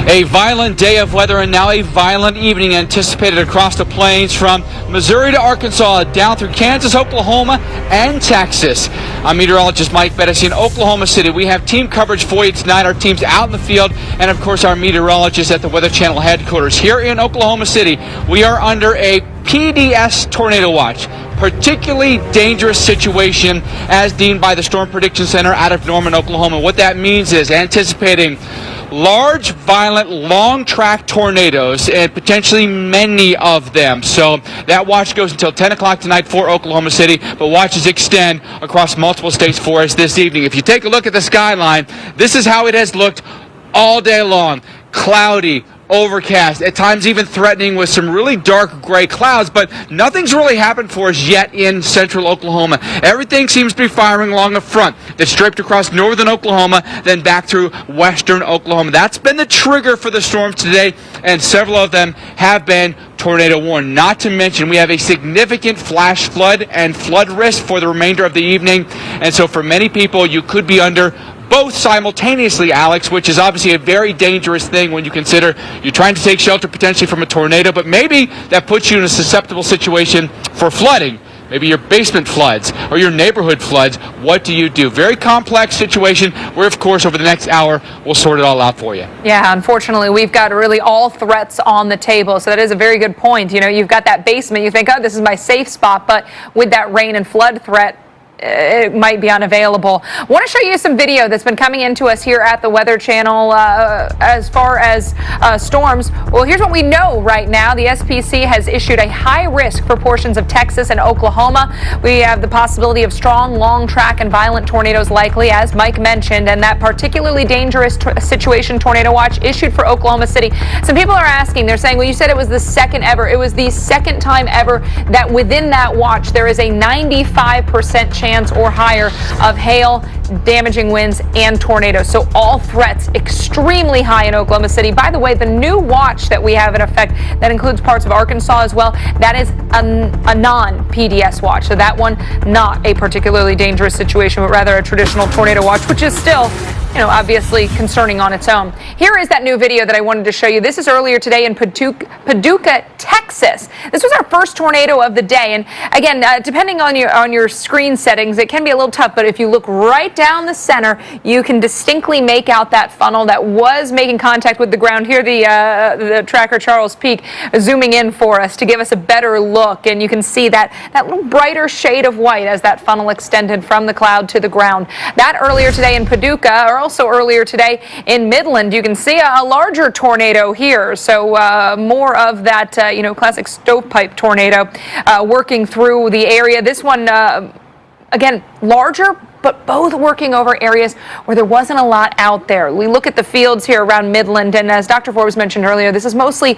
A violent day of weather and now a violent evening anticipated across the plains from Missouri to Arkansas, down through Kansas, Oklahoma, and Texas. I'm meteorologist Mike Bettis in Oklahoma City. We have team coverage for you tonight. Our team's out in the field, and of course our meteorologist at the Weather Channel headquarters. Here in Oklahoma City, we are under a PDS tornado watch. Particularly dangerous situation as deemed by the Storm Prediction Center out of Norman, Oklahoma. What that means is anticipating large, violent, long-track tornadoes, and potentially many of them. So that watch goes until 10 o'clock tonight for Oklahoma City, but watches extend across multiple states for us this evening. If you take a look at the skyline, this is how it has looked all day long. Cloudy, overcast, at times even threatening with some really dark gray clouds, but nothing's really happened for us yet in central Oklahoma. Everything seems to be firing along the front that's draped across northern Oklahoma, then back through western Oklahoma. That's been the trigger for the storms today, and several of them have been tornado warned. Not to mention, we have a significant flash flood and flood risk for the remainder of the evening, and so for many people, you could be under both simultaneously, Alex, which is obviously a very dangerous thing when you consider you're trying to take shelter potentially from a tornado, but maybe that puts you in a susceptible situation for flooding. Maybe your basement floods or your neighborhood floods. What do you do? Very complex situation where, of course, over the next hour, we'll sort it all out for you. Yeah, unfortunately, we've got really all threats on the table. So that is a very good point. You know, you've got that basement. You think, oh, this is my safe spot. But with that rain and flood threat, it might be unavailable. I want to show you some video that's been coming into us here at the Weather Channel as far as storms. Well, here's what we know right now. The SPC has issued a high risk for portions of Texas and Oklahoma. We have the possibility of strong, long track and violent tornadoes likely, as Mike mentioned, and that particularly dangerous situation tornado watch issued for Oklahoma City. Some people are asking, they're saying, well, you said it was the second ever. It was the second time ever that within that watch there is a 95% chance or higher of hail, damaging winds, and tornadoes. So all threats extremely high in Oklahoma City. By the way, the new watch that we have in effect that includes parts of Arkansas as well, that is a non-PDS watch. So that one, not a particularly dangerous situation, but rather a traditional tornado watch, which is still, you know, obviously concerning on its own. Here is that new video that I wanted to show you. This is earlier today in Paducah, Texas. This was our first tornado of the day. And again, depending on your screen settings, it can be a little tough, but if you look right down the center, you can distinctly make out that funnel that was making contact with the ground. Here, the tracker Charles Peak zooming in for us to give us a better look, and you can see that little brighter shade of white as that funnel extended from the cloud to the ground. That earlier today in Paducah, or also earlier today in Midland, you can see a larger tornado here. So more of that, classic stovepipe tornado working through the area. This one, again, larger, but both working over areas where there wasn't a lot out there. We look at the fields here around Midland, and as Dr. Forbes mentioned earlier, this is mostly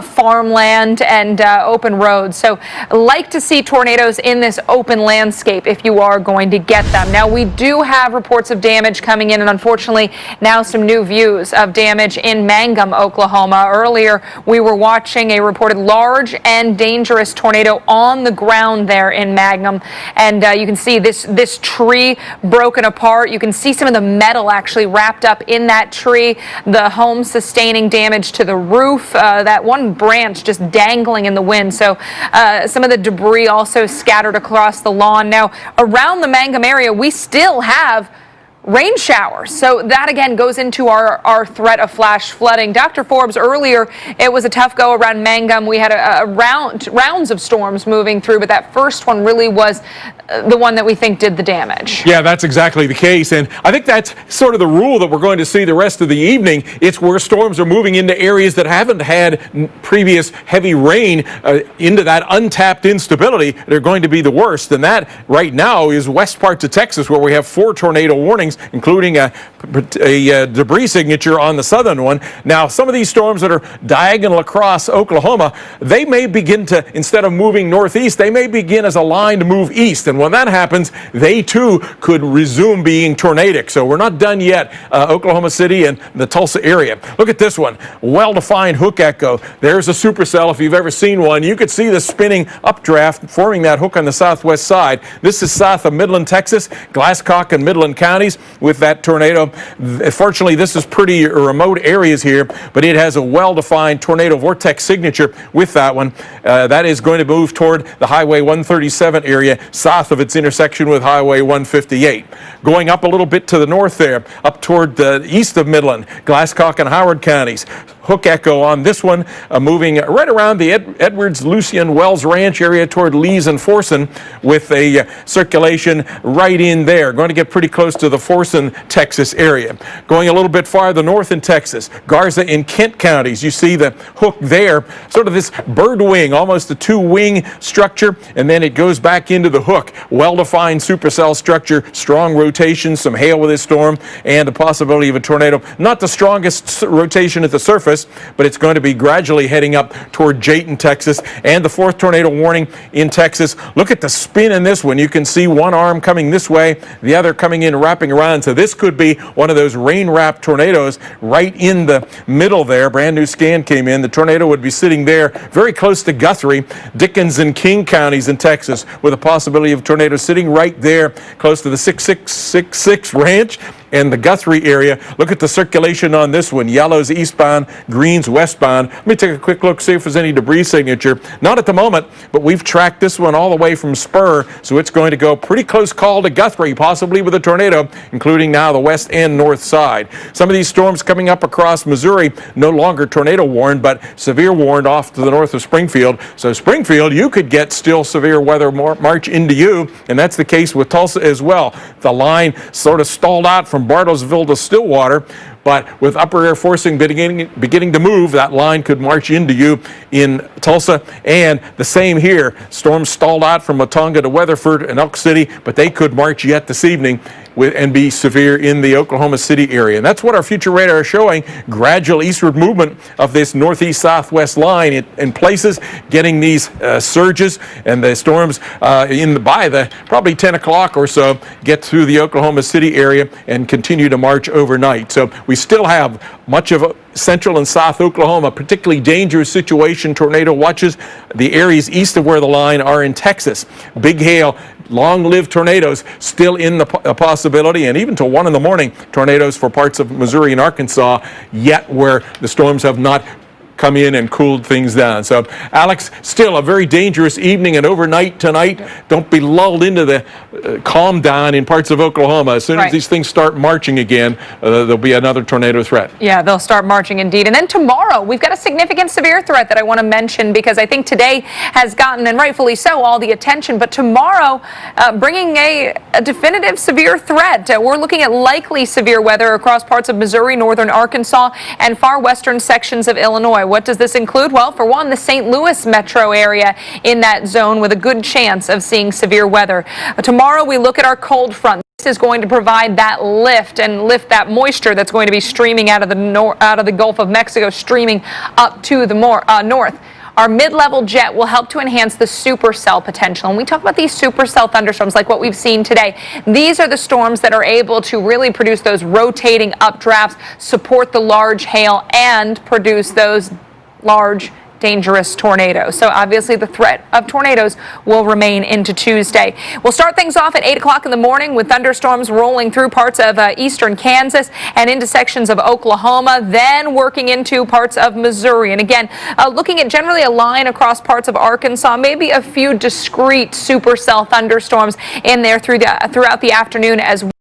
farmland and open roads. So like to see tornadoes in this open landscape if you are going to get them. Now, we do have reports of damage coming in, and unfortunately, now some new views of damage in Mangum, Oklahoma. Earlier, we were watching a reported large and dangerous tornado on the ground there in Mangum, and you can see this tree broken apart. You can see some of the metal actually wrapped up in that tree. The home sustaining damage to the roof. That one branch just dangling in the wind. So some of the debris also scattered across the lawn. Now, around the Mangum area, we still have rain showers. So that again goes into our threat of flash flooding. Dr. Forbes, earlier it was a tough go around Mangum. We had rounds of storms moving through, but that first one really was the one that we think did the damage. Yeah, that's exactly the case. And I think that's sort of the rule that we're going to see the rest of the evening. It's where storms are moving into areas that haven't had previous heavy rain into that untapped instability. They're going to be the worst. And that right now is west parts of Texas, where we have 4 tornado warnings, including a debris signature on the southern one. Now, some of these storms that are diagonal across Oklahoma, they may begin to, instead of moving northeast, they may begin as a line to move east. And when that happens, they too could resume being tornadic. So we're not done yet, Oklahoma City and the Tulsa area. Look at this one, well-defined hook echo. There's a supercell. If you've ever seen one, you could see the spinning updraft forming that hook on the southwest side. This is south of Midland, Texas, Glasscock and Midland counties. with that tornado. Fortunately, this is pretty remote areas here, but it has a well-defined tornado vortex signature with that one. That is going to move toward the Highway 137 area south of its intersection with Highway 158. Going up a little bit to the north there, up toward the east of Midland, Glasscock and Howard counties. Hook echo on this one, moving right around the Edwards, Lucian, Wells Ranch area toward Lees and Forson, with a circulation right in there. Going to get pretty close to the Forson, Texas area. Going a little bit farther north in Texas, Garza and Kent counties. You see the hook there, sort of this bird wing, almost a two-wing structure, and then it goes back into the hook. Well-defined supercell structure, strong rotation, some hail with this storm, and the possibility of a tornado. Not the strongest rotation at the surface, but it's going to be gradually heading up toward Jayton, Texas, and the fourth tornado warning in Texas. Look at the spin in this one. You can see one arm coming this way, the other coming in, wrapping around. So this could be one of those rain-wrapped tornadoes right in the middle there. Brand new scan came in. The tornado would be sitting there very close to Guthrie, Dickens, and King counties in Texas, with a possibility of tornado sitting right there close to the 6666 ranch and the Guthrie area. Look at the circulation on this one. Yellows eastbound, greens westbound. Let me take a quick look, see if there's any debris signature. Not at the moment, but we've tracked this one all the way from Spur, so it's going to go pretty close call to Guthrie, possibly with a tornado, including now the west and north side. Some of these storms coming up across Missouri, no longer tornado warned, but severe warned off to the north of Springfield. So Springfield, you could get still severe weather march into you, and that's the case with Tulsa as well. The line sort of stalled out from Bartlesville to Stillwater, but with upper air forcing beginning to move, that line could march into you in Tulsa. And the same here. Storms stalled out from Watonga to Weatherford and Elk City, but they could march yet this evening and be severe in the Oklahoma City area. And that's what our future radar is showing. Gradual eastward movement of this northeast-southwest line in places, getting these surges, and the storms by the probably 10 o'clock or so get through the Oklahoma City area and continue to march overnight. So we still have much of central and south Oklahoma, particularly dangerous situation, tornado watches. The areas east of where the line are in Texas. Big hail, long-lived tornadoes still in the possibility, and even till 1 in the morning, tornadoes for parts of Missouri and Arkansas, yet where the storms have not come in and cooled things down. So, Alex, still a very dangerous evening and overnight tonight. Don't be lulled into the calm down in parts of Oklahoma. As soon as these things start marching again, there'll be another tornado threat. Yeah, they'll start marching indeed. And then tomorrow, we've got a significant severe threat that I want to mention, because I think today has gotten, and rightfully so, all the attention. But tomorrow, bringing a definitive severe threat. We're looking at likely severe weather across parts of Missouri, northern Arkansas, and far western sections of Illinois. What does this include? Well, for one, the St. Louis metro area in that zone with a good chance of seeing severe weather. Tomorrow, we look at our cold front. This is going to provide that lift and lift that moisture that's going to be streaming out of the Gulf of Mexico, streaming up to the north. Our mid-level jet will help to enhance the supercell potential. And we talk about these supercell thunderstorms like what we've seen today. These are the storms that are able to really produce those rotating updrafts, support the large hail, and produce those large dangerous tornadoes. So obviously the threat of tornadoes will remain into Tuesday. We'll start things off at 8 o'clock in the morning with thunderstorms rolling through parts of eastern Kansas and into sections of Oklahoma, then working into parts of Missouri. And again, looking at generally a line across parts of Arkansas, maybe a few discrete supercell thunderstorms in there throughout the afternoon as well.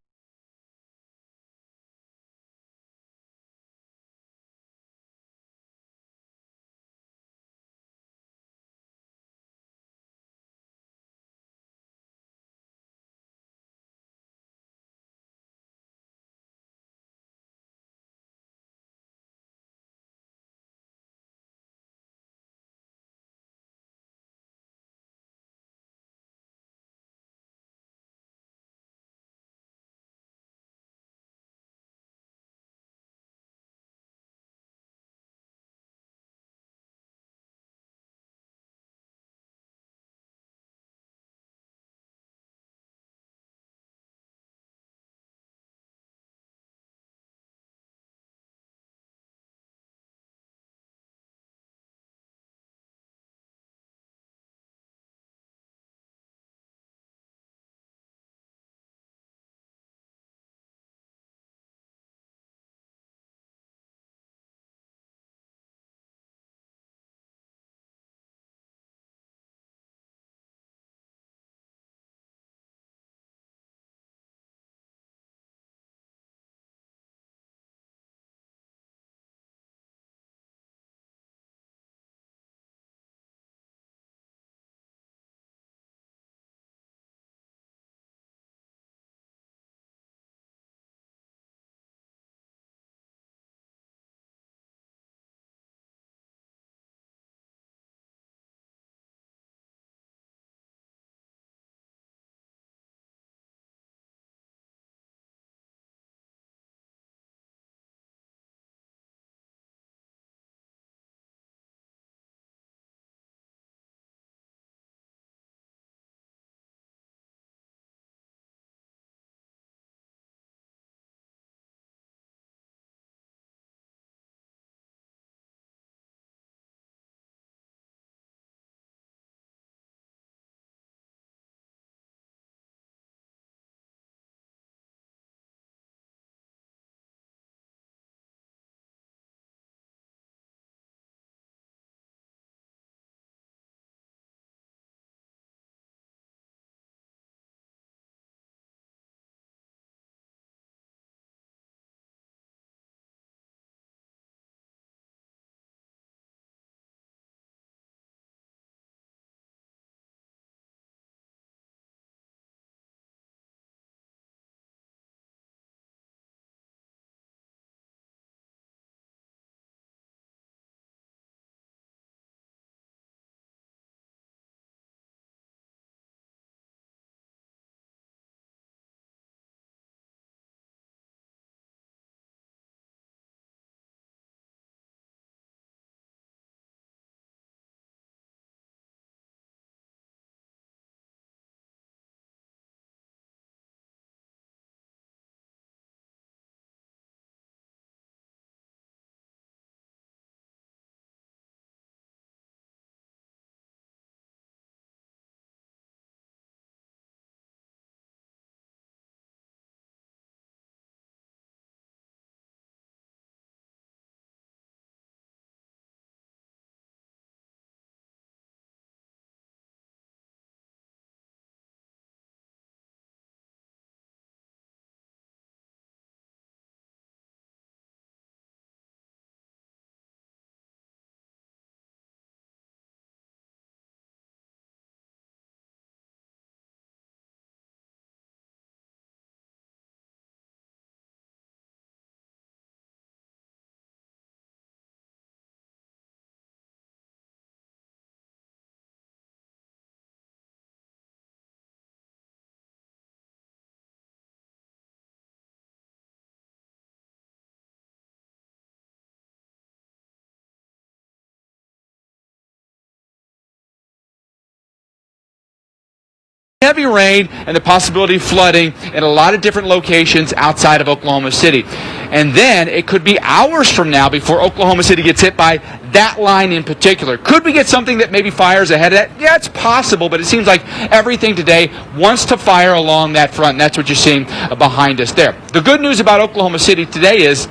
heavy rain and the possibility of flooding in a lot of different locations outside of Oklahoma City. And then it could be hours from now before Oklahoma City gets hit by that line in particular. Could we get something that maybe fires ahead of that? Yeah, it's possible, but it seems like everything today wants to fire along that front, and that's what you're seeing behind us there. The good news about Oklahoma City today is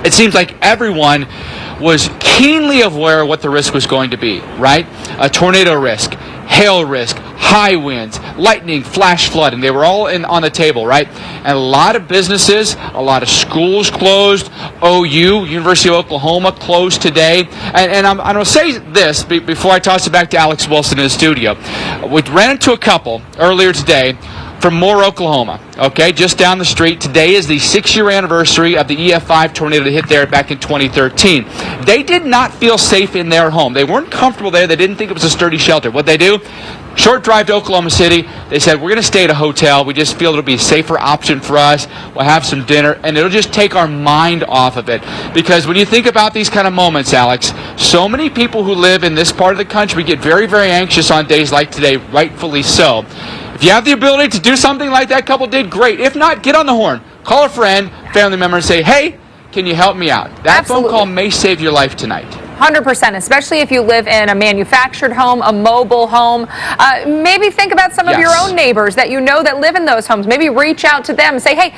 it seems like everyone was keenly aware of what the risk was going to be, right? A tornado risk, hail risk, high winds, lightning, flash flooding. They were all on the table, right? And a lot of businesses, a lot of schools closed. OU, University of Oklahoma, closed today. And I'm going to say this before I toss it back to Alex Wilson in the studio. We ran into a couple earlier today from Moore, Oklahoma, okay, just down the street. Today is the 6-year anniversary of the EF5 tornado that hit there back in 2013. They did not feel safe in their home. They weren't comfortable there. They didn't think it was a sturdy shelter. What'd they do? Short drive to Oklahoma City. They said, we're going to stay at a hotel. We just feel it'll be a safer option for us. We'll have some dinner, and it'll just take our mind off of it. Because when you think about these kind of moments, Alex, so many people who live in this part of the country get very, very anxious on days like today, rightfully so. If you have the ability to do something like that couple did, great. If not, get on the horn. Call a friend, family member, and say, hey, can you help me out? That Absolutely. phone call may save your life tonight. 100%, especially if you live in a manufactured home, a mobile home. Maybe think about some of your own neighbors that you know that live in those homes. Maybe reach out to them and say, hey,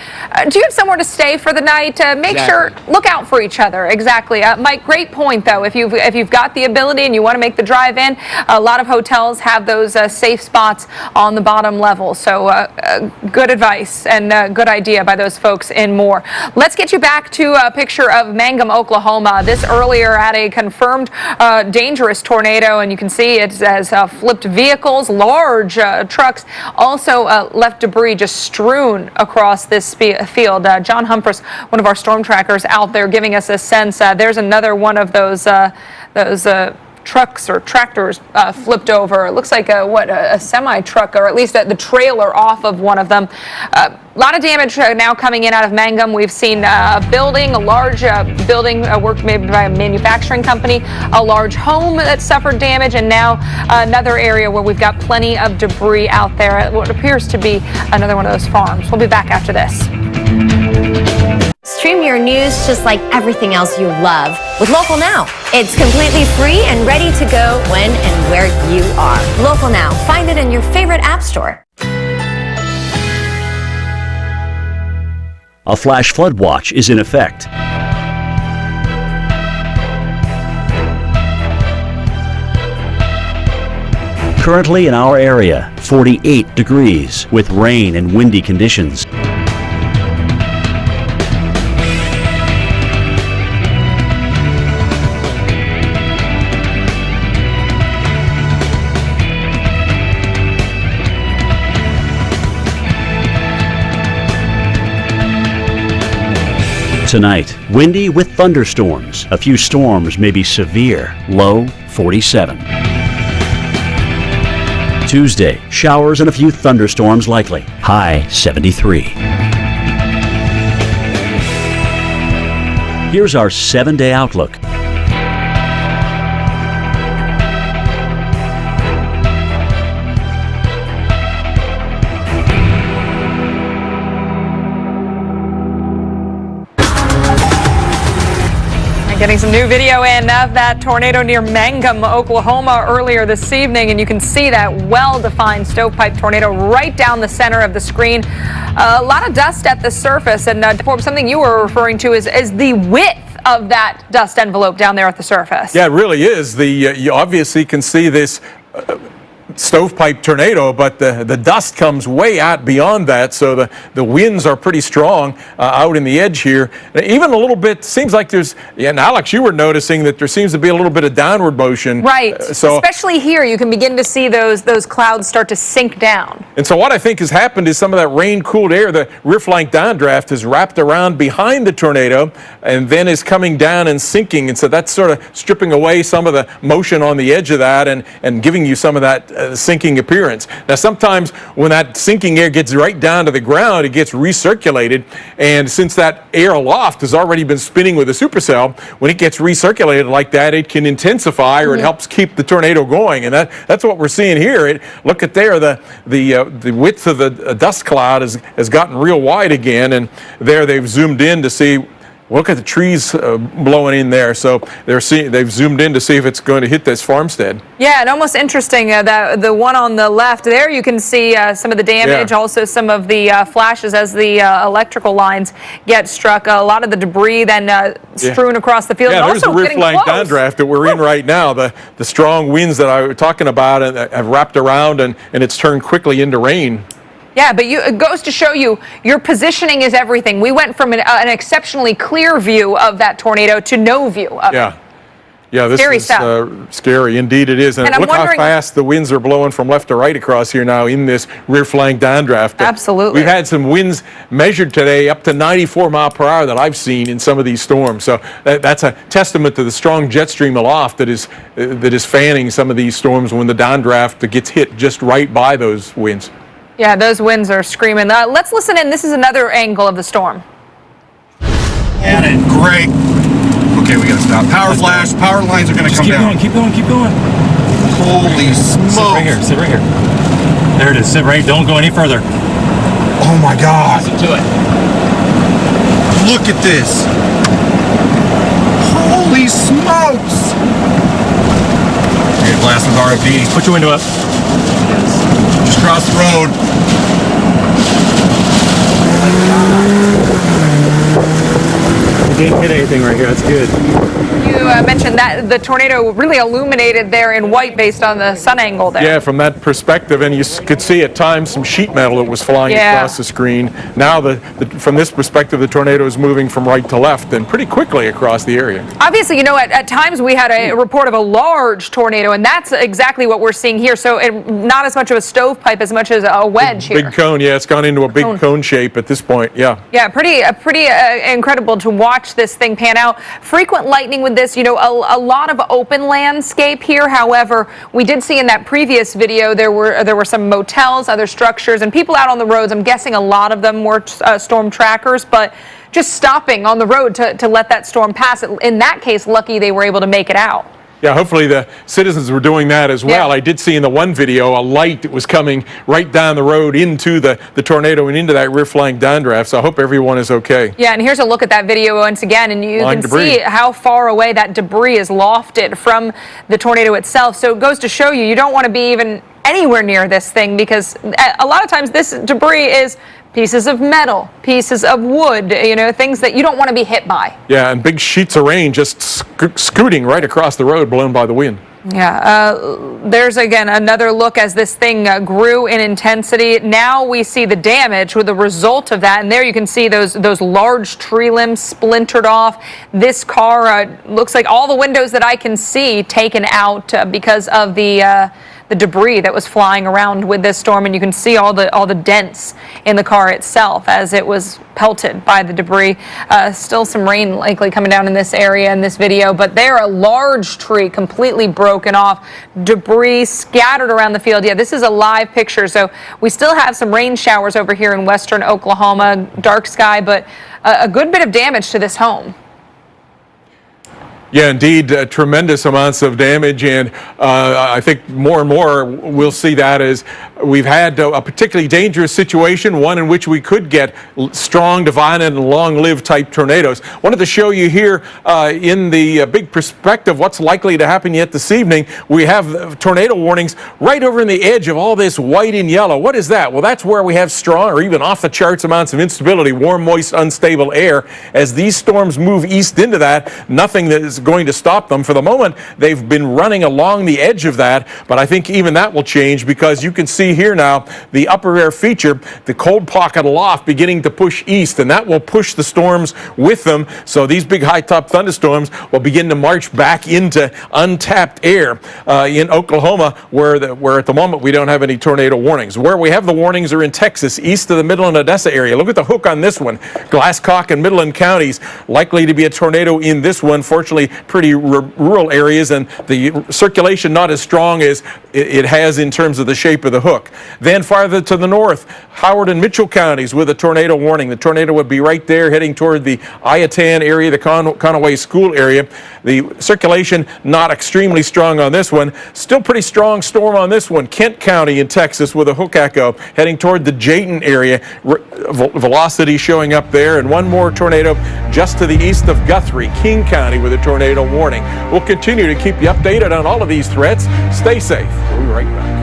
do you have somewhere to stay for the night? Make sure, look out for each other. Exactly. Mike, great point, though. If you've got the ability and you want to make the drive in, a lot of hotels have those safe spots on the bottom level. So good advice and good idea by those folks in Moore. Let's get you back to a picture of Mangum, Oklahoma. This earlier had a confirmed dangerous tornado, and you can see it has flipped vehicles, large trucks, also left debris just strewn across this field. John Humphreys, one of our storm trackers out there, giving us a sense. There's another one of those trucks or tractors flipped over. It looks like a semi-truck, or at least the trailer off of one of them. A lot of damage now coming in out of Mangum. We've seen a building, a large building worked maybe by a manufacturing company, a large home that suffered damage, and now another area where we've got plenty of debris out there at what appears to be another one of those farms. We'll be back after this. Stream your news just like everything else you love with Local Now. It's completely free and ready to go when and where you are. Local Now. Find it in your favorite app store. A flash flood watch is in effect. Currently in our area, 48 degrees with rain and windy conditions. Tonight, windy with thunderstorms. A few storms may be severe. Low 47. Tuesday, showers and a few thunderstorms likely. High 73. Here's our 7-day outlook. Getting some new video in of that tornado near Mangum, Oklahoma earlier this evening, and you can see that well-defined stovepipe tornado right down the center of the screen. A lot of dust at the surface, and something you were referring to is the width of that dust envelope down there at the surface. Yeah, it really is. You obviously can see this stovepipe tornado, but the dust comes way out beyond that, so the winds are pretty strong out in the edge here. Even a little bit, seems like there's, and Alex, you were noticing that there seems to be a little bit of downward motion. Right, especially here, you can begin to see those clouds start to sink down. And so what I think has happened is some of that rain-cooled air, the rear flank downdraft, is wrapped around behind the tornado and then is coming down and sinking, and so that's sort of stripping away some of the motion on the edge of that and giving you some of that sinking appearance. Now, sometimes when that sinking air gets right down to the ground, it gets recirculated, and since that air aloft has already been spinning with a supercell, when it gets recirculated like that, it can intensify, or it helps keep the tornado going, and that's what we're seeing here. Look at there, the width of the dust cloud has gotten real wide again, and there they've zoomed in to see. Look at the trees blowing in there. So they've zoomed in to see if it's going to hit this farmstead. Yeah, and almost interesting that the one on the left there, you can see some of the damage, also some of the flashes as the electrical lines get struck. A lot of the debris then strewn across the field. Yeah, and there's also the rear-flank downdraft that we're in right now. The strong winds that I was talking about have wrapped around, and it's turned quickly into rain. Yeah, but it goes to show you your positioning is everything. We went from an exceptionally clear view of that tornado to no view of it. Yeah, this Scary is stuff. scary. Indeed it is. And I'm look how wondering- fast the winds are blowing from left to right across here now in this rear flank downdraft. Absolutely. We've had some winds measured today up to 94 mile per hour that I've seen in some of these storms. So that's a testament to the strong jet stream aloft that is fanning some of these storms when the downdraft gets hit just right by those winds. Yeah, those winds are screaming. Let's listen in. This is another angle of the storm. And great. Okay, we gotta stop. Power flash. Power lines are gonna come down. Keep going. Holy smokes! Sit right here. There it is. Sit right. Don't go any further. Oh my God! Listen to it. Look at this. Holy smokes! Okay, blast with RFD. Put your window up. Just cross the road. You didn't hit anything right here. That's good. You mentioned that the tornado really illuminated there in white based on the sun angle there. Yeah, from that perspective, and you could see at times some sheet metal that was flying across the screen. Now, from this perspective, the tornado is moving from right to left and pretty quickly across the area. Obviously, you know, at times we had a report of a large tornado, and that's exactly what we're seeing here. So not as much of a stovepipe as much as a wedge here. Big cone, yeah, it's gone into a big cone shape at this point, yeah. Yeah, pretty incredible to watch this thing pan out. Frequent lightning with this, you know, a lot of open landscape here. However, we did see in that previous video there were some motels, other structures, and people out on the roads. I'm guessing a lot of them were storm trackers, but just stopping on the road to let that storm pass. In that case, lucky they were able to make it out. Yeah, hopefully the citizens were doing that as well. Yeah. I did see in the one video a light that was coming right down the road into the tornado and into that rear flank downdraft, so I hope everyone is okay. Yeah, and here's a look at that video once again, and you can see how far away that debris is lofted from the tornado itself. So it goes to show you don't want to be even anywhere near this thing, because a lot of times this debris is pieces of metal, pieces of wood, you know, things that you don't want to be hit by. Yeah, and big sheets of rain just scooting right across the road, blown by the wind. Yeah, there's again another look as this thing grew in intensity. Now we see the damage with the result of that, and there you can see those large tree limbs splintered off. This car looks like all the windows that I can see taken out because of the debris that was flying around with this storm, and you can see all the dents in the car itself as it was pelted by the debris. Still some rain likely coming down in this area in this video, but there a large tree completely broken off, debris scattered around the field. Yeah, this is a live picture, so we still have some rain showers over here in western Oklahoma, dark sky, but a good bit of damage to this home. Yeah, indeed, tremendous amounts of damage, and I think more and more we'll see that as we've had a particularly dangerous situation, one in which we could get strong, violent, and long-lived type tornadoes. Wanted to show you here in the big perspective what's likely to happen yet this evening. We have tornado warnings right over in the edge of all this white and yellow. What is that? Well, that's where we have strong or even off-the-charts amounts of instability, warm, moist, unstable air. As these storms move east into that, nothing that is going to stop them. For the moment, they've been running along the edge of that, but I think even that will change, because you can see here now the upper air feature, the cold pocket aloft beginning to push east, and that will push the storms with them. So these big high top thunderstorms will begin to march back into untapped air in Oklahoma, where at the moment we don't have any tornado warnings. Where we have the warnings are in Texas, east of the Midland Odessa area. Look at the hook on this one. Glasscock and Midland counties, likely to be a tornado in this one. Fortunately, certainly pretty rural areas, and the circulation not as strong as it has in terms of the shape of the hook. Then farther to the north, Howard and Mitchell counties with a tornado warning. The tornado would be right there heading toward the Iatan area, the Conaway School area. The circulation not extremely strong on this one. Still pretty strong storm on this one. Kent County in Texas with a hook echo heading toward the Jayton area. Velocity showing up there. And one more tornado just to the east of Guthrie, King County with a tornado warning. We'll continue to keep you updated on all of these threats. Stay safe. We'll be right back.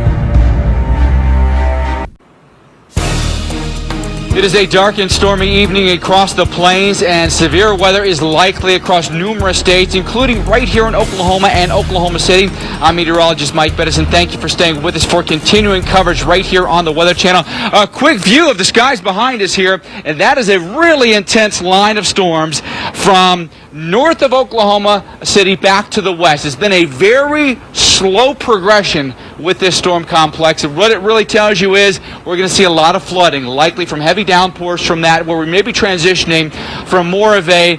It is a dark and stormy evening across the plains, and severe weather is likely across numerous states, including right here in Oklahoma and Oklahoma City. I'm meteorologist Mike Bettison. Thank you for staying with us for continuing coverage right here on the Weather Channel. A quick view of the skies behind us here, and that is a really intense line of storms from north of Oklahoma City back to the west. It's been a very slow progression with this storm complex. And what it really tells you is we're going to see a lot of flooding, likely from heavy downpours from that, where we may be transitioning from more of a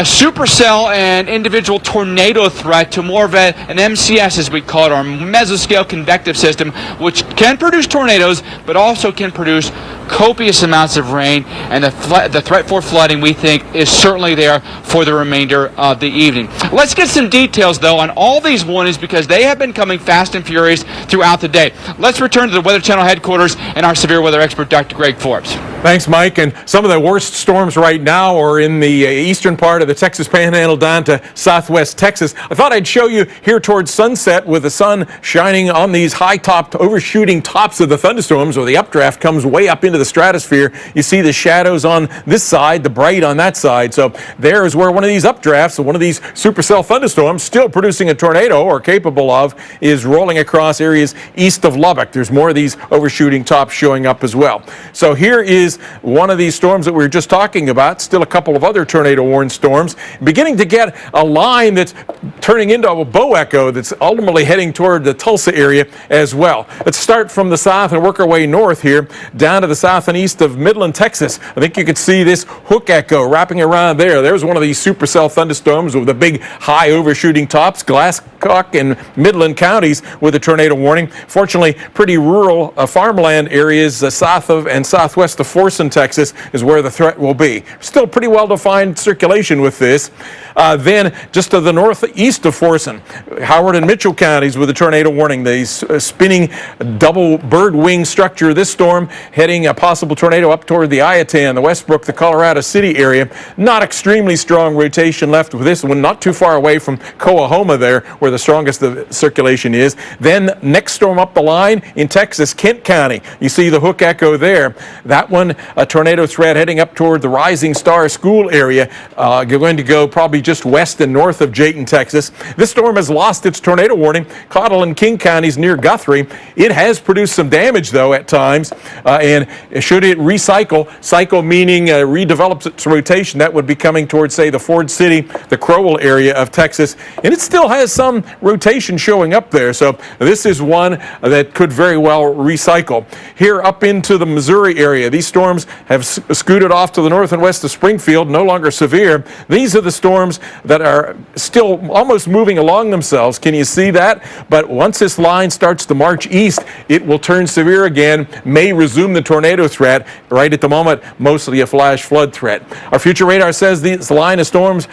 supercell and individual tornado threat to more of an MCS, as we call it, or mesoscale convective system, which can produce tornadoes, but also can produce copious amounts of rain, and the threat for flooding, we think, is certainly there for the remainder of the evening. Let's get some details, though, on all these warnings, because they have been coming fast and furious throughout the day. Let's return to the Weather Channel headquarters and our severe weather expert, Dr. Greg Forbes. Thanks, Mike. And some of the worst storms right now are in the eastern part of the Texas Panhandle down to southwest Texas. I thought I'd show you here towards sunset with the sun shining on these high-topped, overshooting tops of the thunderstorms, where the updraft comes way up into the stratosphere. You see the shadows on this side, the bright on that side. So there is where one of these updrafts, one of these supercell thunderstorms, still producing a tornado, or capable of, is rolling across areas east of Lubbock. There's more of these overshooting tops showing up as well. So here is one of these storms that we were just talking about. Still a couple of other tornado-warned storms, beginning to get a line that's turning into a bow echo that's ultimately heading toward the Tulsa area as well. Let's start from the south and work our way north here, down to the south and east of Midland, Texas. I think you could see this hook echo wrapping around there. There's one of these supercell thunderstorms with the big high overshooting tops. Glasscock and Midland counties with a tornado warning. Fortunately, pretty rural farmland areas south of and southwest of Forson, Texas, is where the threat will be. Still pretty well-defined circulation with this. Then just to the northeast of Forson, Howard and Mitchell counties with a tornado warning. The spinning double bird wing structure of this storm heading a possible tornado up toward the Iatan, the Westbrook, the Colorado City area. Not extremely strong rotation left with this one, not too far away from Coahoma there, where the strongest of the circulation is. Then next storm up the line in Texas, Kent County. You see the hook echo there. That one, a tornado threat heading up toward the Rising Star School area. Going to go probably just west and north of Jayton, Texas. This storm has lost its tornado warning. Cottle and King counties near Guthrie. It has produced some damage, though, at times. And should it cycle meaning redevelops its rotation, that would be coming towards, say, the Ford City, the Crowell area of Texas. And it still has some rotation showing up there. So this is one that could very well recycle. Here up into the Missouri area, these storms have scooted off to the north and west of Springfield, no longer severe. These are the storms that are still almost moving along themselves. Can you see that? But once this line starts to march east, it will turn severe again, may resume the tornado threat. Right at the moment, mostly a flash flood threat. Our future radar says this line of storms,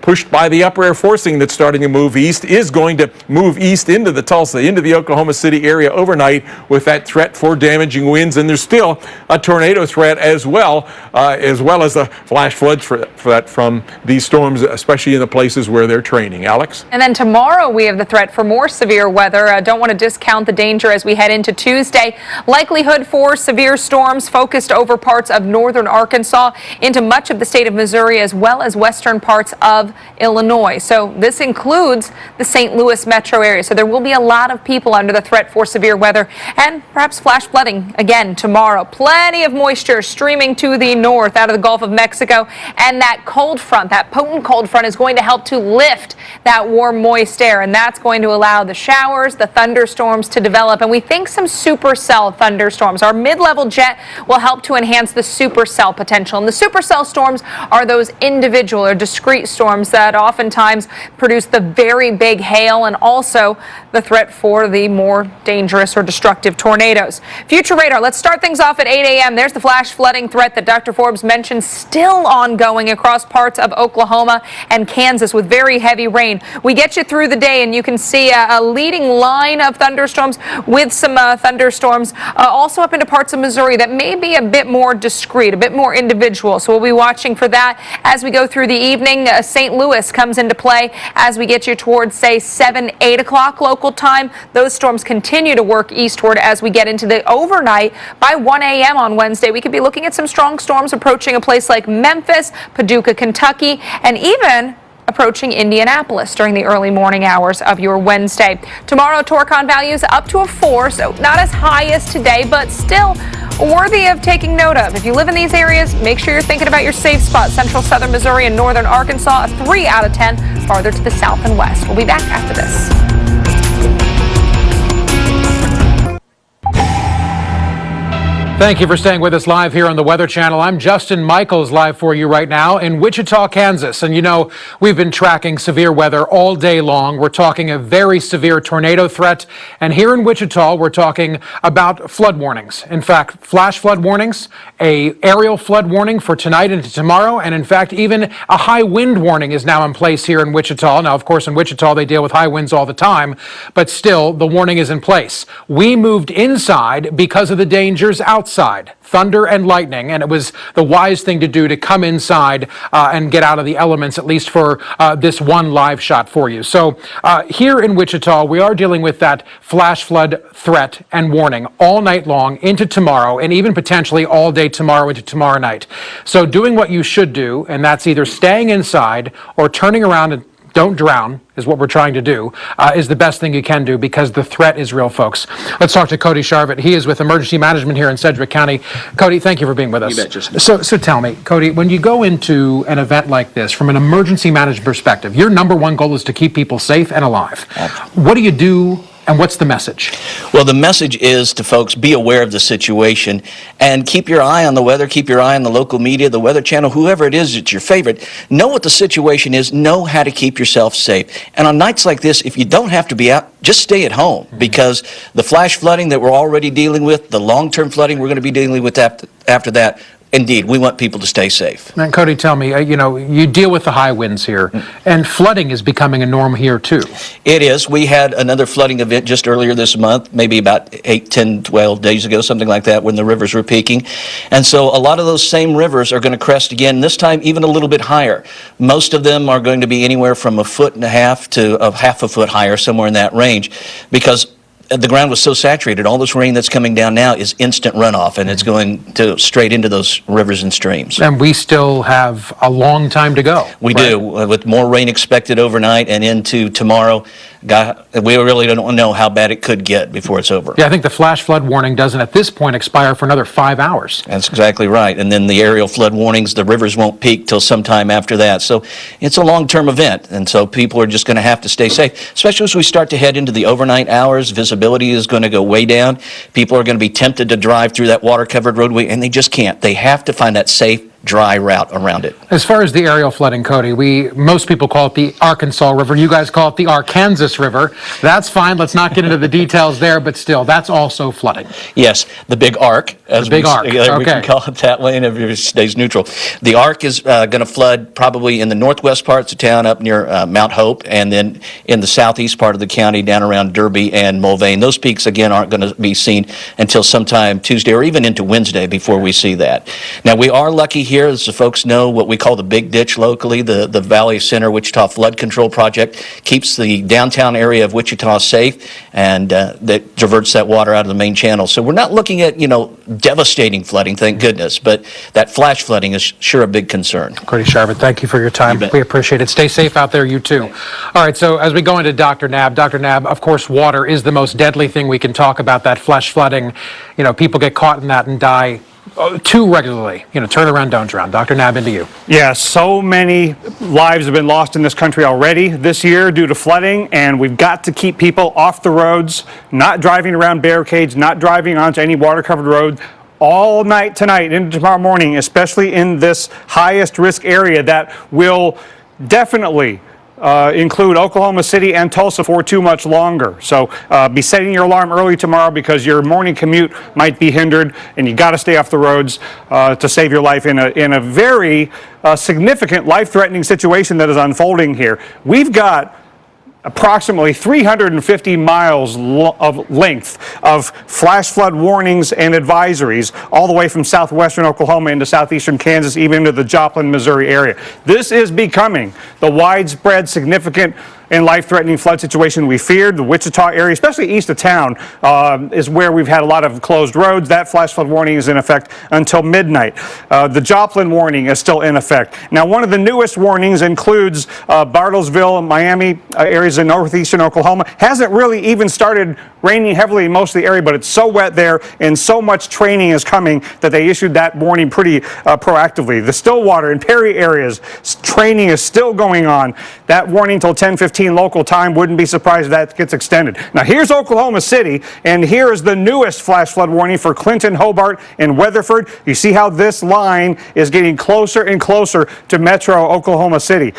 pushed by the upper air forcing that's starting to move east, is going to move east into the Tulsa, into the Oklahoma City area overnight with that threat for damaging winds. And there's still a tornado threat as well as a flash flood threat from these storms, especially in the places where they're training. Alex? And then tomorrow we have the threat for more severe weather. Don't want to discount the danger as we head into Tuesday. Likelihood for severe storms focused over parts of northern Arkansas into much of the state of Missouri, as well as western parts of Illinois. So this includes the St. Louis metro area. So there will be a lot of people under the threat for severe weather and perhaps flash flooding again tomorrow. Plenty of moisture streaming to the north out of the Gulf of Mexico, and that cold front, that potent cold front, is going to help to lift that warm, moist air, and that's going to allow the showers, the thunderstorms to develop, and we think some supercell thunderstorms. Our mid-level jet will help to enhance the supercell potential, and the supercell storms are those individual or discrete storms that oftentimes produce the very big hail and also the threat for the more dangerous or destructive tornadoes. Future radar, let's start things off at 8 a.m. There's the flash flooding threat that Dr. Forbes mentioned, still ongoing across parts of Oklahoma and Kansas with very heavy rain. We get you through the day and you can see a leading line of thunderstorms with some thunderstorms also up into parts of Missouri that may be a bit more discrete, a bit more individual. So we'll be watching for that as we go through the evening. St. Louis comes into play as we get you towards, say, 7, 8 o'clock local time. Those storms continue to work eastward as we get into the overnight. By 1 a.m. on Wednesday, we could be looking at some strong storms approaching a place like Memphis, Paducah, Kentucky, and even approaching Indianapolis during the early morning hours of your Wednesday. Tomorrow, Torcon values up to a 4, so not as high as today, but still worthy of taking note of. If you live in these areas, make sure you're thinking about your safe spots. Central southern Missouri and northern Arkansas, a 3 out of 10. Farther to the south and west. We'll be back after this. Thank you for staying with us live here on the Weather Channel. I'm Justin Michaels, live for you right now in Wichita, Kansas. And you know, we've been tracking severe weather all day long. We're talking a very severe tornado threat. And here in Wichita, we're talking about flood warnings. In fact, flash flood warnings, a aerial flood warning for tonight and tomorrow. And in fact, even a high wind warning is now in place here in Wichita. Now, of course, in Wichita, they deal with high winds all the time, but still the warning is in place. We moved inside because of the dangers outside. Thunder and lightning, and it was the wise thing to do to come inside and get out of the elements, at least for this one live shot for you. So here in Wichita, we are dealing with that flash flood threat and warning all night long into tomorrow, and even potentially all day tomorrow into tomorrow night. So doing what you should do, and that's either staying inside or turning around and don't drown, is what we're trying to do, is the best thing you can do because the threat is real, folks. Let's talk to Cody Sharvett. He is with Emergency Management here in Sedgwick County. Cody, thank you for being with us. You bet, Justin. So tell me, Cody, when you go into an event like this, from an emergency management perspective, your number one goal is to keep people safe and alive. What do you do? And what's the message? Well, the message is to folks, be aware of the situation and keep your eye on the weather, keep your eye on the local media, the Weather Channel, whoever it is that's your favorite. Know what the situation is, know how to keep yourself safe. And on nights like this, if you don't have to be out, just stay at home because the flash flooding that we're already dealing with, the long-term flooding we're going to be dealing with after that, indeed, we want people to stay safe. And Cody, tell me, you know, you deal with the high winds here, and flooding is becoming a norm here, too. It is. We had another flooding event just earlier this month, maybe about 8, 10, 12 days ago, something like that, when the rivers were peaking. And so a lot of those same rivers are going to crest again, this time even a little bit higher. Most of them are going to be anywhere from 1.5 feet to half a foot higher, somewhere in that range, because the ground was so saturated. All this rain that's coming down now is instant runoff, and it's going to straight into those rivers and streams. And we still have a long time to go. We do, with more rain expected overnight and into tomorrow. We really don't know how bad it could get before it's over. Yeah, I think the flash flood warning doesn't at this point expire for another 5 hours. That's exactly right. And then the aerial flood warnings, the rivers won't peak till sometime after that. So it's a long-term event, and so people are just going to have to stay safe, especially as we start to head into the overnight hours. Visibility is going to go way down. People are going to be tempted to drive through that water-covered roadway, and they just can't. They have to find that safe, dry route around it. As far as the aerial flooding, Cody, most people call it the Arkansas River. You guys call it the Arkansas River. That's fine. Let's not get into the details there, but still, that's also flooding. Yes, the big arc. The big arc. Okay. We can call it that way, and everybody stays neutral. The arc is going to flood probably in the northwest parts of town up near Mount Hope, and then in the southeast part of the county down around Derby and Mulvane. Those peaks, again, aren't going to be seen until sometime Tuesday or even into Wednesday before we see that. Now, we are lucky here, as the folks know, what we call the Big Ditch locally, the Valley Center Wichita Flood Control Project, keeps the downtown area of Wichita safe, and that diverts that water out of the main channel. So we're not looking at, devastating flooding, thank goodness, but that flash flooding is sure a big concern. Cody Sharvett, thank you for your time. We appreciate it. Stay safe out there, you too. All right, so as we go into Dr. Nab, of course, water is the most deadly thing we can talk about, that flash flooding. People get caught in that and die too regularly. Turn around, don't drown. Dr. Knabb, into you. Yeah, so many lives have been lost in this country already this year due to flooding, and we've got to keep people off the roads, not driving around barricades, not driving onto any water-covered road all night tonight into tomorrow morning, especially in this highest risk area that will definitely include Oklahoma City and Tulsa for too much longer. So be setting your alarm early tomorrow because your morning commute might be hindered, and you got to stay off the roads to save your life in a very significant, life-threatening situation that is unfolding here. We've got approximately 350 miles of length of flash flood warnings and advisories all the way from southwestern Oklahoma into southeastern Kansas, even into the Joplin, Missouri area. This is becoming the widespread, significant, and life-threatening flood situation we feared. The Wichita area, especially east of town, is where we've had a lot of closed roads. That flash flood warning is in effect until midnight. The Joplin warning is still in effect. Now, one of the newest warnings includes Bartlesville, Miami, areas in northeastern Oklahoma. Hasn't really even started raining heavily in most of the area, but it's so wet there and so much training is coming that they issued that warning pretty proactively. The Stillwater and Perry areas, training is still going on. That warning till 10:15 local time. Wouldn't be surprised if that gets extended. Now here's Oklahoma City, and here is the newest flash flood warning for Clinton, Hobart, and Weatherford. You see how this line is getting closer and closer to metro Oklahoma City.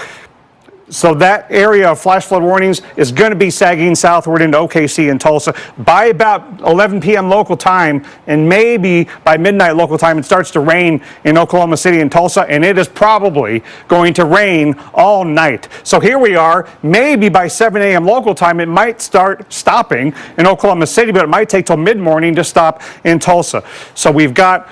So that area of flash flood warnings is going to be sagging southward into OKC and Tulsa. By about 11 p.m. local time, and maybe by midnight local time, it starts to rain in Oklahoma City and Tulsa, and it is probably going to rain all night. So here we are. Maybe by 7 a.m. local time, it might start stopping in Oklahoma City, but it might take till mid-morning to stop in Tulsa. So we've got,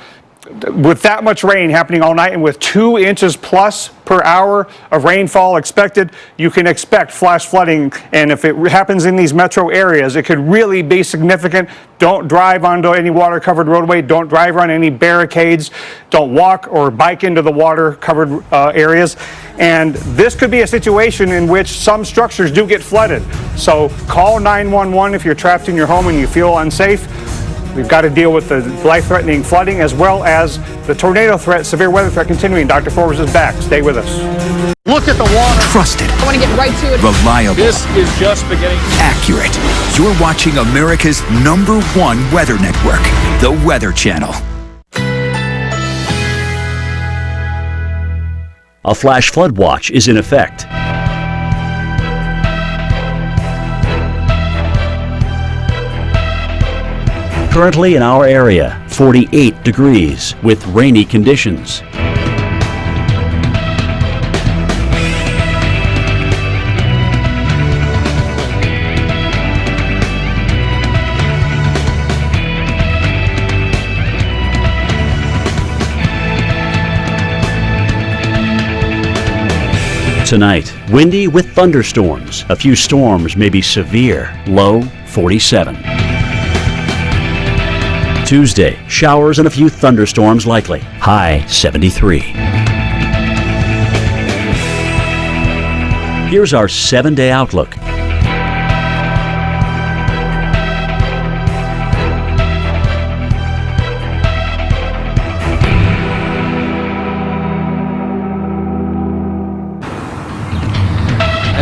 with that much rain happening all night and with 2 inches plus per hour of rainfall expected, you can expect flash flooding. And if it happens in these metro areas, it could really be significant. Don't drive onto any water-covered roadway. Don't drive on any barricades. Don't walk or bike into the water-covered areas. And this could be a situation in which some structures do get flooded. So call 911 if you're trapped in your home and you feel unsafe. We've got to deal with the life-threatening flooding as well as the tornado threat, severe weather threat continuing. Dr. Forbes is back. Stay with us. Look at the water. Trusted. I want to get right to it. Reliable. This is just beginning. Accurate. You're watching America's #1 weather network, the Weather Channel. A flash flood watch is in effect. Currently in our area, 48 degrees with rainy conditions. Tonight, windy with thunderstorms. A few storms may be severe. Low 47. Tuesday, showers and a few thunderstorms likely. High 73. Here's our 7-day outlook.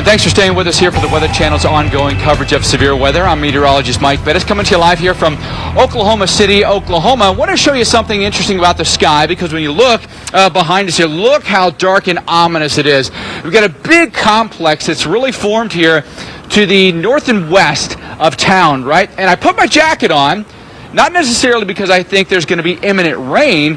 Thanks for staying with us here for the Weather Channel's ongoing coverage of severe weather. I'm meteorologist Mike Bettis coming to you live here from Oklahoma City, Oklahoma. I want to show you something interesting about the sky because when you look behind us here, look how dark and ominous it is. We've got a big complex that's really formed here to the north and west of town, right? And I put my jacket on, not necessarily because I think there's going to be imminent rain,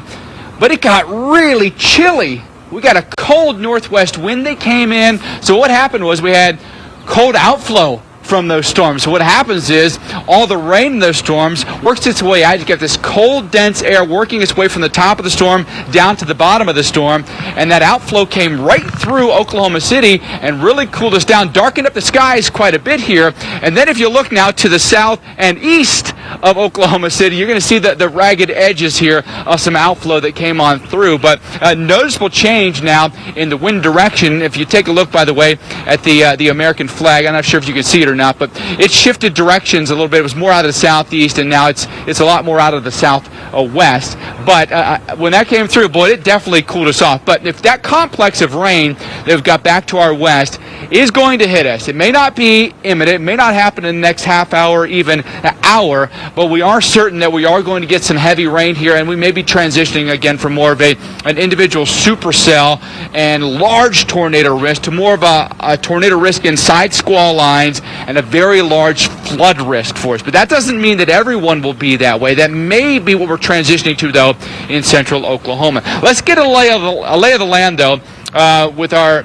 but it got really chilly. We got a cold northwest wind that came in. So what happened was we had cold outflow from those storms. So what happens is all the rain in those storms works its way out. You get this cold, dense air working its way from the top of the storm down to the bottom of the storm. And that outflow came right through Oklahoma City and really cooled us down, darkened up the skies quite a bit here. And then if you look now to the south and east of Oklahoma City. You're going to see the ragged edges here of some outflow that came on through, but a noticeable change now in the wind direction. If you take a look, by the way, at the American flag, I'm not sure if you can see it or not, but it shifted directions a little bit. It was more out of the southeast, and now it's a lot more out of the southwest. But when that came through, boy, it definitely cooled us off. But if that complex of rain that we've got back to our west is going to hit us, it may not be imminent, it may not happen in the next half hour, even an hour, but we are certain that we are going to get some heavy rain here, and we may be transitioning again from more of an individual supercell and large tornado risk to more of a tornado risk inside squall lines and a very large flood risk for us. But that doesn't mean that everyone will be that way. That may be what we're transitioning to, though, in central Oklahoma. Let's get a lay of the land, though, with our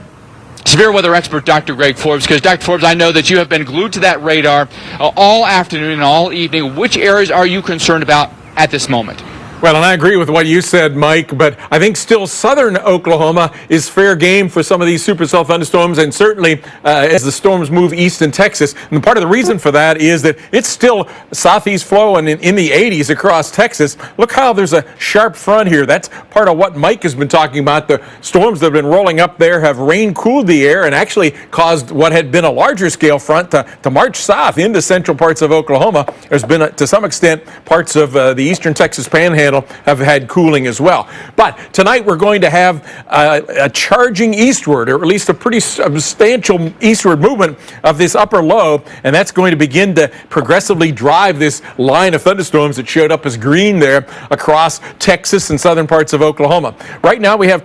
severe weather expert, Dr. Greg Forbes, because, Dr. Forbes, I know that you have been glued to that radar all afternoon and all evening. Which areas are you concerned about at this moment? Well, and I agree with what you said, Mike, but I think still southern Oklahoma is fair game for some of these supercell thunderstorms, and certainly as the storms move east in Texas. And part of the reason for that is that it's still southeast flow and in the 80s across Texas. Look how there's a sharp front here. That's part of what Mike has been talking about. The storms that have been rolling up there have rain-cooled the air and actually caused what had been a larger scale front to march south into central parts of Oklahoma. There's been, to some extent, parts of the eastern Texas Panhandle have had cooling as well. But tonight we're going to have a charging eastward, or at least a pretty substantial eastward movement of this upper low, and that's going to begin to progressively drive this line of thunderstorms that showed up as green there across Texas and southern parts of Oklahoma. Right now we have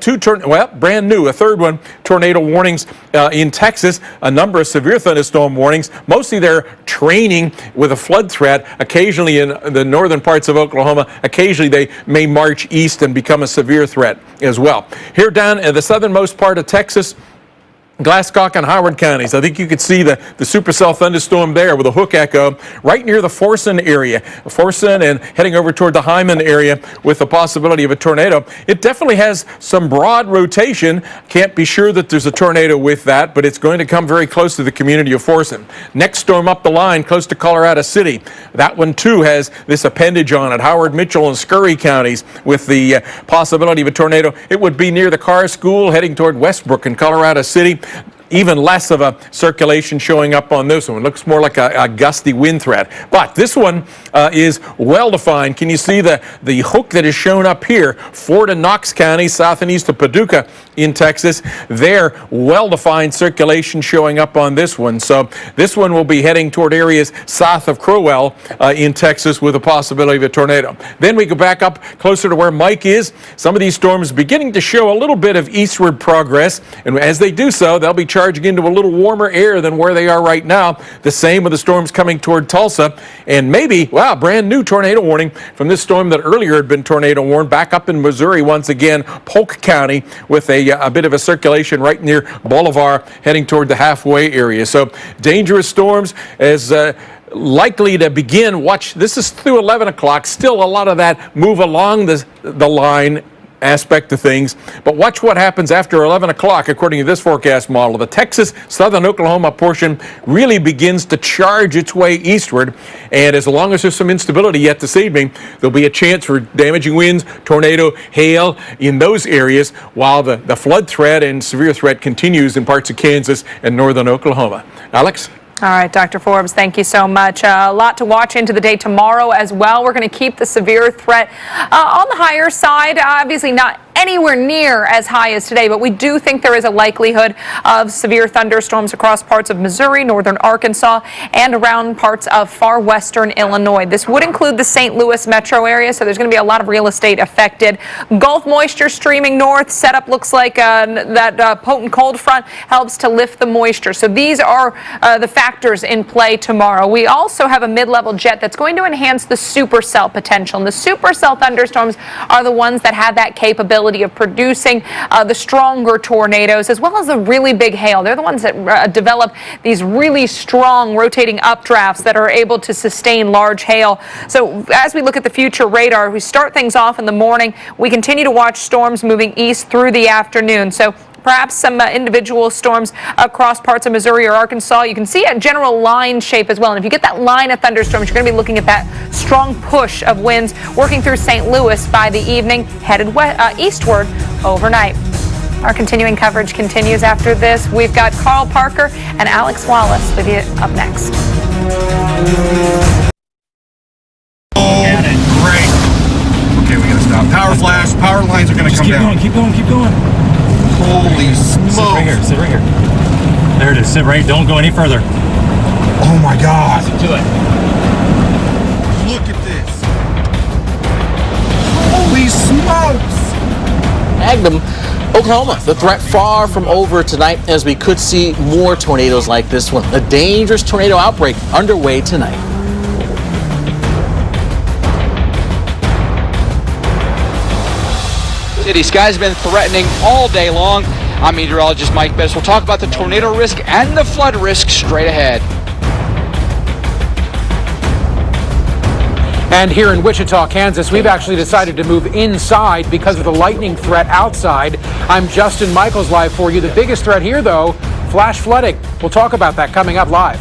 brand new, a third one, tornado warnings in Texas, a number of severe thunderstorm warnings. Mostly they're training with a flood threat, occasionally in the northern parts of Oklahoma. Occasionally they may march east and become a severe threat as well. Here down in the southernmost part of Texas, Glasscock and Howard counties. I think you could see the supercell thunderstorm there with a hook echo right near the Forson area. Forson and heading over toward the Hyman area with the possibility of a tornado. It definitely has some broad rotation. Can't be sure that there's a tornado with that, but it's going to come very close to the community of Forson. Next storm up the line, close to Colorado City. That one too has this appendage on it. Howard, Mitchell, and Scurry counties with the possibility of a tornado. It would be near the Carr School heading toward Westbrook in Colorado City. Even less of a circulation showing up on this one. Looks more like a gusty wind threat. But this one is well defined. Can you see the hook that is shown up here? Ford and Knox counties, south and east of Paducah in Texas. There, well-defined circulation showing up on this one. So this one will be heading toward areas south of Crowell in Texas with a possibility of a tornado. Then we go back up closer to where Mike is. Some of these storms beginning to show a little bit of eastward progress. And as they do so, they'll be charging into a little warmer air than where they are right now. The same with the storms coming toward Tulsa. And maybe, wow, brand new tornado warning from this storm that earlier had been tornado warned back up in Missouri once again, Polk County, with a bit of a circulation right near Bolivar heading toward the halfway area. So dangerous storms as likely to begin. Watch, this is through 11 o'clock. Still a lot of that move along the line aspect of things, but watch what happens after 11 o'clock. According to this forecast model, the Texas, southern Oklahoma portion really begins to charge its way eastward, and as long as there's some instability yet this evening, there'll be a chance for damaging winds, tornado, hail in those areas, while the flood threat and severe threat continues in parts of Kansas and northern Oklahoma. Alex? All right, Dr. Forbes, thank you so much. A lot to watch into the day tomorrow as well. We're going to keep the severe threat on the higher side. Obviously not anywhere near as high as today, but we do think there is a likelihood of severe thunderstorms across parts of Missouri, northern Arkansas, and around parts of far western Illinois. This would include the St. Louis metro area, so there's going to be a lot of real estate affected. Gulf moisture streaming north. Setup looks like that potent cold front helps to lift the moisture. So these are the factors in play tomorrow. We also have a mid-level jet that's going to enhance the supercell potential. And the supercell thunderstorms are the ones that have that capability of producing the stronger tornadoes as well as the really big hail. They're the ones that develop these really strong rotating updrafts that are able to sustain large hail. So as we look at the future radar, we start things off in the morning. We continue to watch storms moving east through the afternoon. So perhaps some individual storms across parts of Missouri or Arkansas. You can see a general line shape as well. And if you get that line of thunderstorms, you're going to be looking at that strong push of winds working through St. Louis by the evening, headed eastward overnight. Our continuing coverage continues after this. We've got Carl Parker and Alex Wallace with you up next. Got it. Great. Okay, we gotta stop. Power flash. Power lines are gonna come down. Keep going. Holy smokes. Sit right here. There it is. Sit right. Don't go any further. Oh my God. Do it. Look at this. Holy smokes. Magnum, Oklahoma, the threat far from over tonight as we could see more tornadoes like this one. A dangerous tornado outbreak underway tonight. City skies have been threatening all day long. I'm meteorologist Mike Bettis. We'll talk about the tornado risk and the flood risk straight ahead. And here in Wichita, Kansas, we've actually decided to move inside because of the lightning threat outside. I'm Justin Michaels live for you. The biggest threat here, though, flash flooding. We'll talk about that coming up live.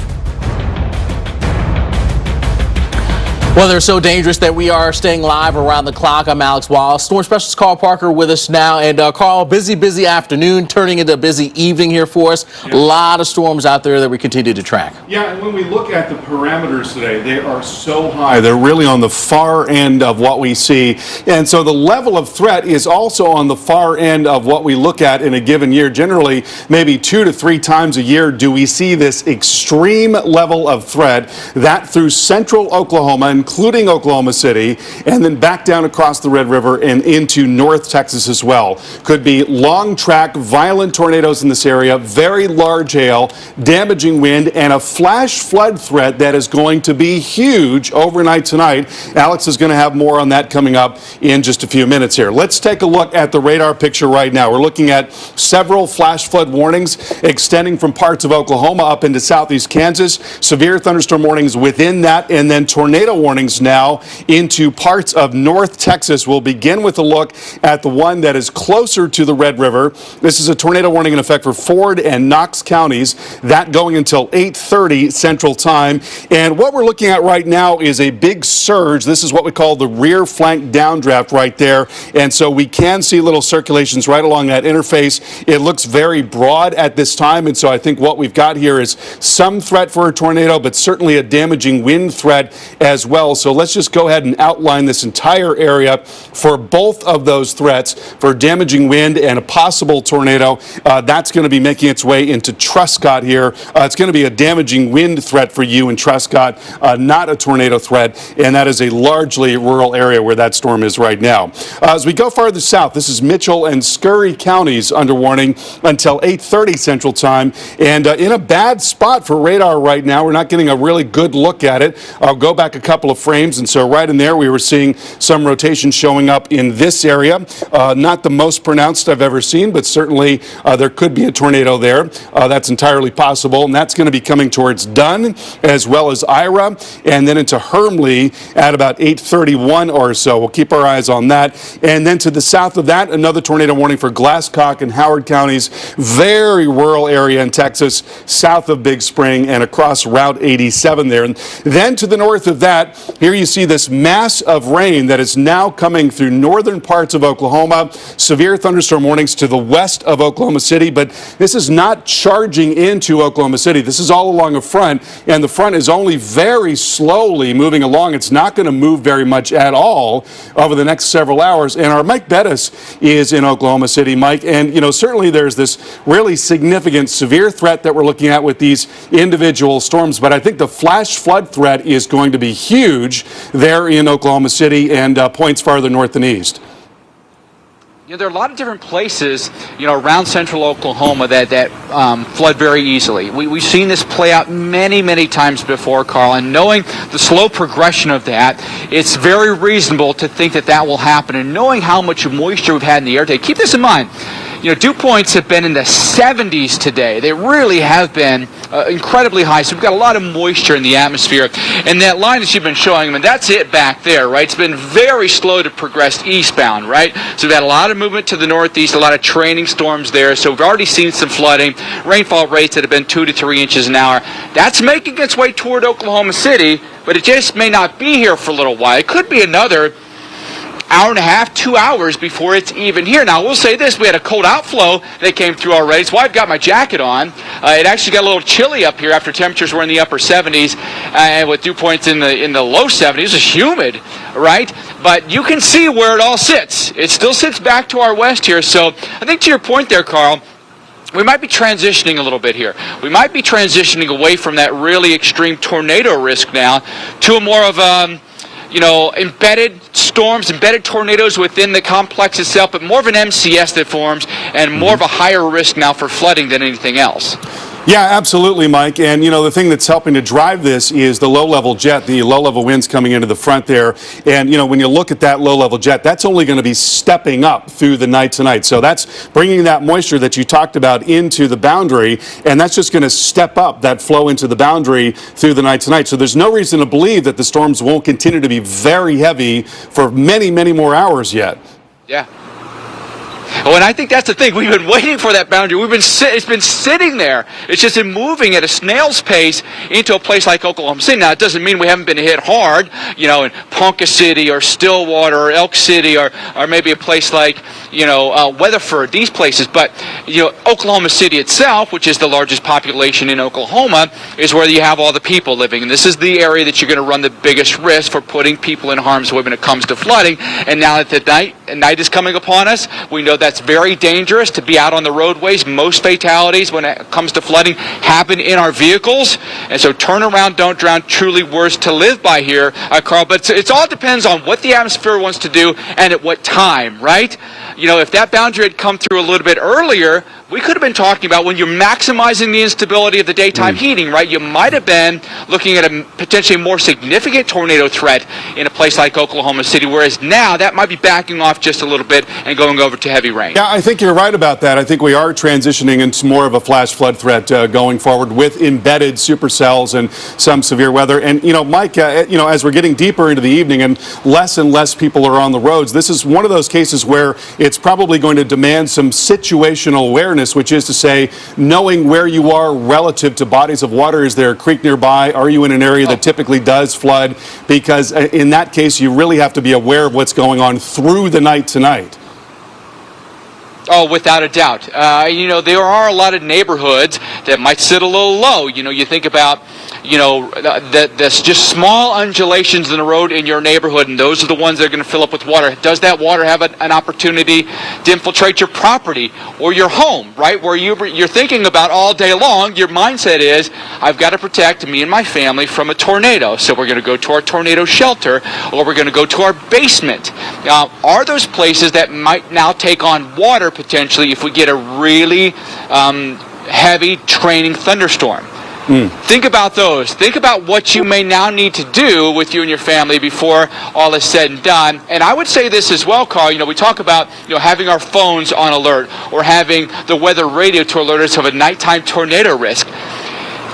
Well, they're so dangerous that we are staying live around the clock. I'm Alex Wallace. Storm Specialist Carl Parker with us now. And Carl, busy afternoon, turning into a busy evening here for us. A lot of storms out there that we continue to track. Yeah, and when we look at the parameters today, they are so high. They're really on the far end of what we see. And so the level of threat is also on the far end of what we look at in a given year. Generally, maybe 2 to 3 times a year do we see this extreme level of threat, that through central Oklahoma, including Oklahoma City, and then back down across the Red River and into North Texas as well. Could be long track, violent tornadoes in this area, very large hail, damaging wind, and a flash flood threat that is going to be huge overnight tonight. Alex is going to have more on that coming up in just a few minutes here. Let's take a look at the radar picture right now. We're looking at several flash flood warnings extending from parts of Oklahoma up into southeast Kansas, severe thunderstorm warnings within that, and then tornado warnings now into parts of North Texas. We'll begin with a look at the one that is closer to the Red River. This is a tornado warning in effect for Ford and Knox counties, that going until 8:30 Central Time. And what we're looking at right now is a big surge. This is what we call the rear flank downdraft right there. And so we can see little circulations right along that interface. It looks very broad at this time. And so I think what we've got here is some threat for a tornado, but certainly a damaging wind threat as well. So let's just go ahead and outline this entire area for both of those threats, for damaging wind and a possible tornado. That's going to be making its way into Truscott here. It's going to be a damaging wind threat for you in Truscott, not a tornado threat, and that is a largely rural area where that storm is right now. As we go farther south, this is Mitchell and Scurry counties under warning until 8:30 Central Time, and in a bad spot for radar right now. We're not getting a really good look at it. I'll go back a couple of frames, and so right in there we were seeing some rotation showing up in this area. Not the most pronounced I've ever seen, but certainly there could be a tornado there. That's entirely possible, and that's going to be coming towards Dunn as well as Ira, and then into Hermleigh at about 8:31 or so. We'll keep our eyes on that. And then to the south of that, another tornado warning for Glasscock and Howard counties. Very rural area in Texas, south of Big Spring and across Route 87 there. And then to the north of that, here you see this mass of rain that is now coming through northern parts of Oklahoma. Severe thunderstorm warnings to the west of Oklahoma City, but this is not charging into Oklahoma City. This is all along a front, and the front is only very slowly moving along. It's not going to move very much at all over the next several hours. And our Mike Bettis is in Oklahoma City, Mike, and certainly there's this really significant severe threat that we're looking at with these individual storms, but I think the flash flood threat is going to be huge there in Oklahoma City and points farther north and east. There are a lot of different places, around central Oklahoma that flood very easily. We've seen this play out many times before, Carl, and knowing the slow progression of that, it's very reasonable to think that will happen. And knowing how much moisture we've had in the air today, keep this in mind. dew points have been in the 70s today. They really have been incredibly high. So we've got a lot of moisture in the atmosphere. And that line that you've been showing, that's it back there, right? It's been very slow to progress eastbound, right? So we've had a lot of movement to the northeast, a lot of training storms there. So we've already seen some flooding, rainfall rates that have been 2 to 3 inches an hour. That's making its way toward Oklahoma City, but it just may not be here for a little while. It could be another hour and a half, 2 hours before it's even here. Now, we'll say this. We had a cold outflow that came through already. That's why I've got my jacket on. It actually got a little chilly up here after temperatures were in the upper 70s and with dew points in the low 70s. It was humid, right? But you can see where it all sits. It still sits back to our west here. So I think to your point there, Carl, we might be transitioning a little bit here. We might be transitioning away from that really extreme tornado risk now to a more of embedded storms, embedded tornadoes within the complex itself, but more of an MCS that forms and more of a higher risk now for flooding than anything else. Yeah, absolutely, Mike. And, the thing that's helping to drive this is the low-level jet, the low-level winds coming into the front there. And, when you look at that low-level jet, that's only going to be stepping up through the night tonight. So that's bringing that moisture that you talked about into the boundary, and that's just going to step up that flow into the boundary through the night tonight. So there's no reason to believe that the storms won't continue to be very heavy for many, many more hours yet. Yeah. Oh, and I think that's the thing. We've been waiting for that boundary. It's been sitting there. It's just been moving at a snail's pace into a place like Oklahoma City. Now, it doesn't mean we haven't been hit hard, in Ponca City or Stillwater or Elk City or maybe a place like, Weatherford, these places. But, Oklahoma City itself, which is the largest population in Oklahoma, is where you have all the people living. And this is the area that you're going to run the biggest risk for putting people in harm's way when it comes to flooding. And now that the night is coming upon us, we know that's very dangerous to be out on the roadways. Most fatalities when it comes to flooding happen in our vehicles. And so turn around, don't drown, truly words to live by here, Carl. But it all depends on what the atmosphere wants to do and at what time, right? If that boundary had come through a little bit earlier, we could have been talking about when you're maximizing the instability of the daytime heating, right? You might have been looking at a potentially more significant tornado threat in a place like Oklahoma City, whereas now that might be backing off just a little bit and going over to heavy rain. Yeah, I think you're right about that. I think we are transitioning into more of a flash flood threat going forward with embedded supercells and some severe weather. And, Mike, as we're getting deeper into the evening and less people are on the roads, this is one of those cases where it's probably going to demand some situational awareness, which is to say, knowing where you are relative to bodies of water. Is there a creek nearby? Are you in an area that typically does flood? Because in that case, you really have to be aware of what's going on through the night tonight. Oh, without a doubt. There are a lot of neighborhoods that might sit a little low. You think about, there's just small undulations in the road in your neighborhood, and those are the ones that are going to fill up with water. Does that water have an opportunity to infiltrate your property or your home, right? Where you're thinking about all day long, your mindset is, I've got to protect me and my family from a tornado. So we're going to go to our tornado shelter, or we're going to go to our basement. Are those places that might now take on water potentially if we get a really heavy training thunderstorm? Think about those. Think about what you may now need to do with you and your family before all is said and done. And I would say this as well, Carl. We talk about having our phones on alert or having the weather radio to alert us of a nighttime tornado risk.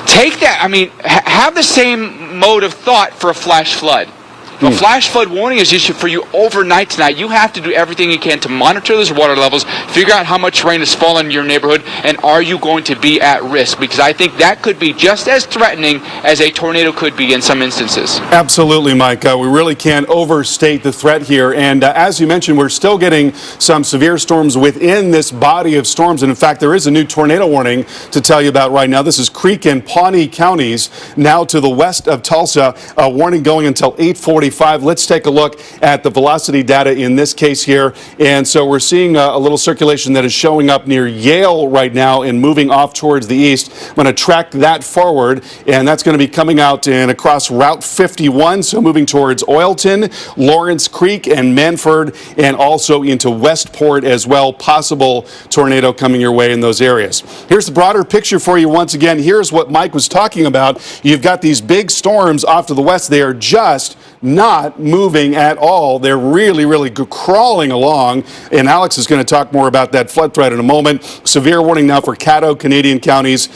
Take that. Have the same mode of thought for a flash flood. A flash flood warning is issued for you overnight tonight. You have to do everything you can to monitor those water levels, figure out how much rain has fallen in your neighborhood, and are you going to be at risk? Because I think that could be just as threatening as a tornado could be in some instances. Absolutely, Mike. We really can't overstate the threat here. And as you mentioned, we're still getting some severe storms within this body of storms. And in fact, there is a new tornado warning to tell you about right now. This is Creek and Pawnee counties, now to the west of Tulsa. A warning going until 8:45. Let's take a look at the velocity data in this case here. And so we're seeing a little circulation that is showing up near Yale right now and moving off towards the east. I'm going to track that forward, and that's going to be coming out and across Route 51, so moving towards Oilton, Lawrence Creek, and Manford, and also into Westport as well. Possible tornado coming your way in those areas. Here's the broader picture for you once again. Here's what Mike was talking about. You've got these big storms off to the west. They are just not moving at all. They're really crawling along. And Alex is going to talk more about that flood threat in a moment. Severe warning now for Caddo, Canadian counties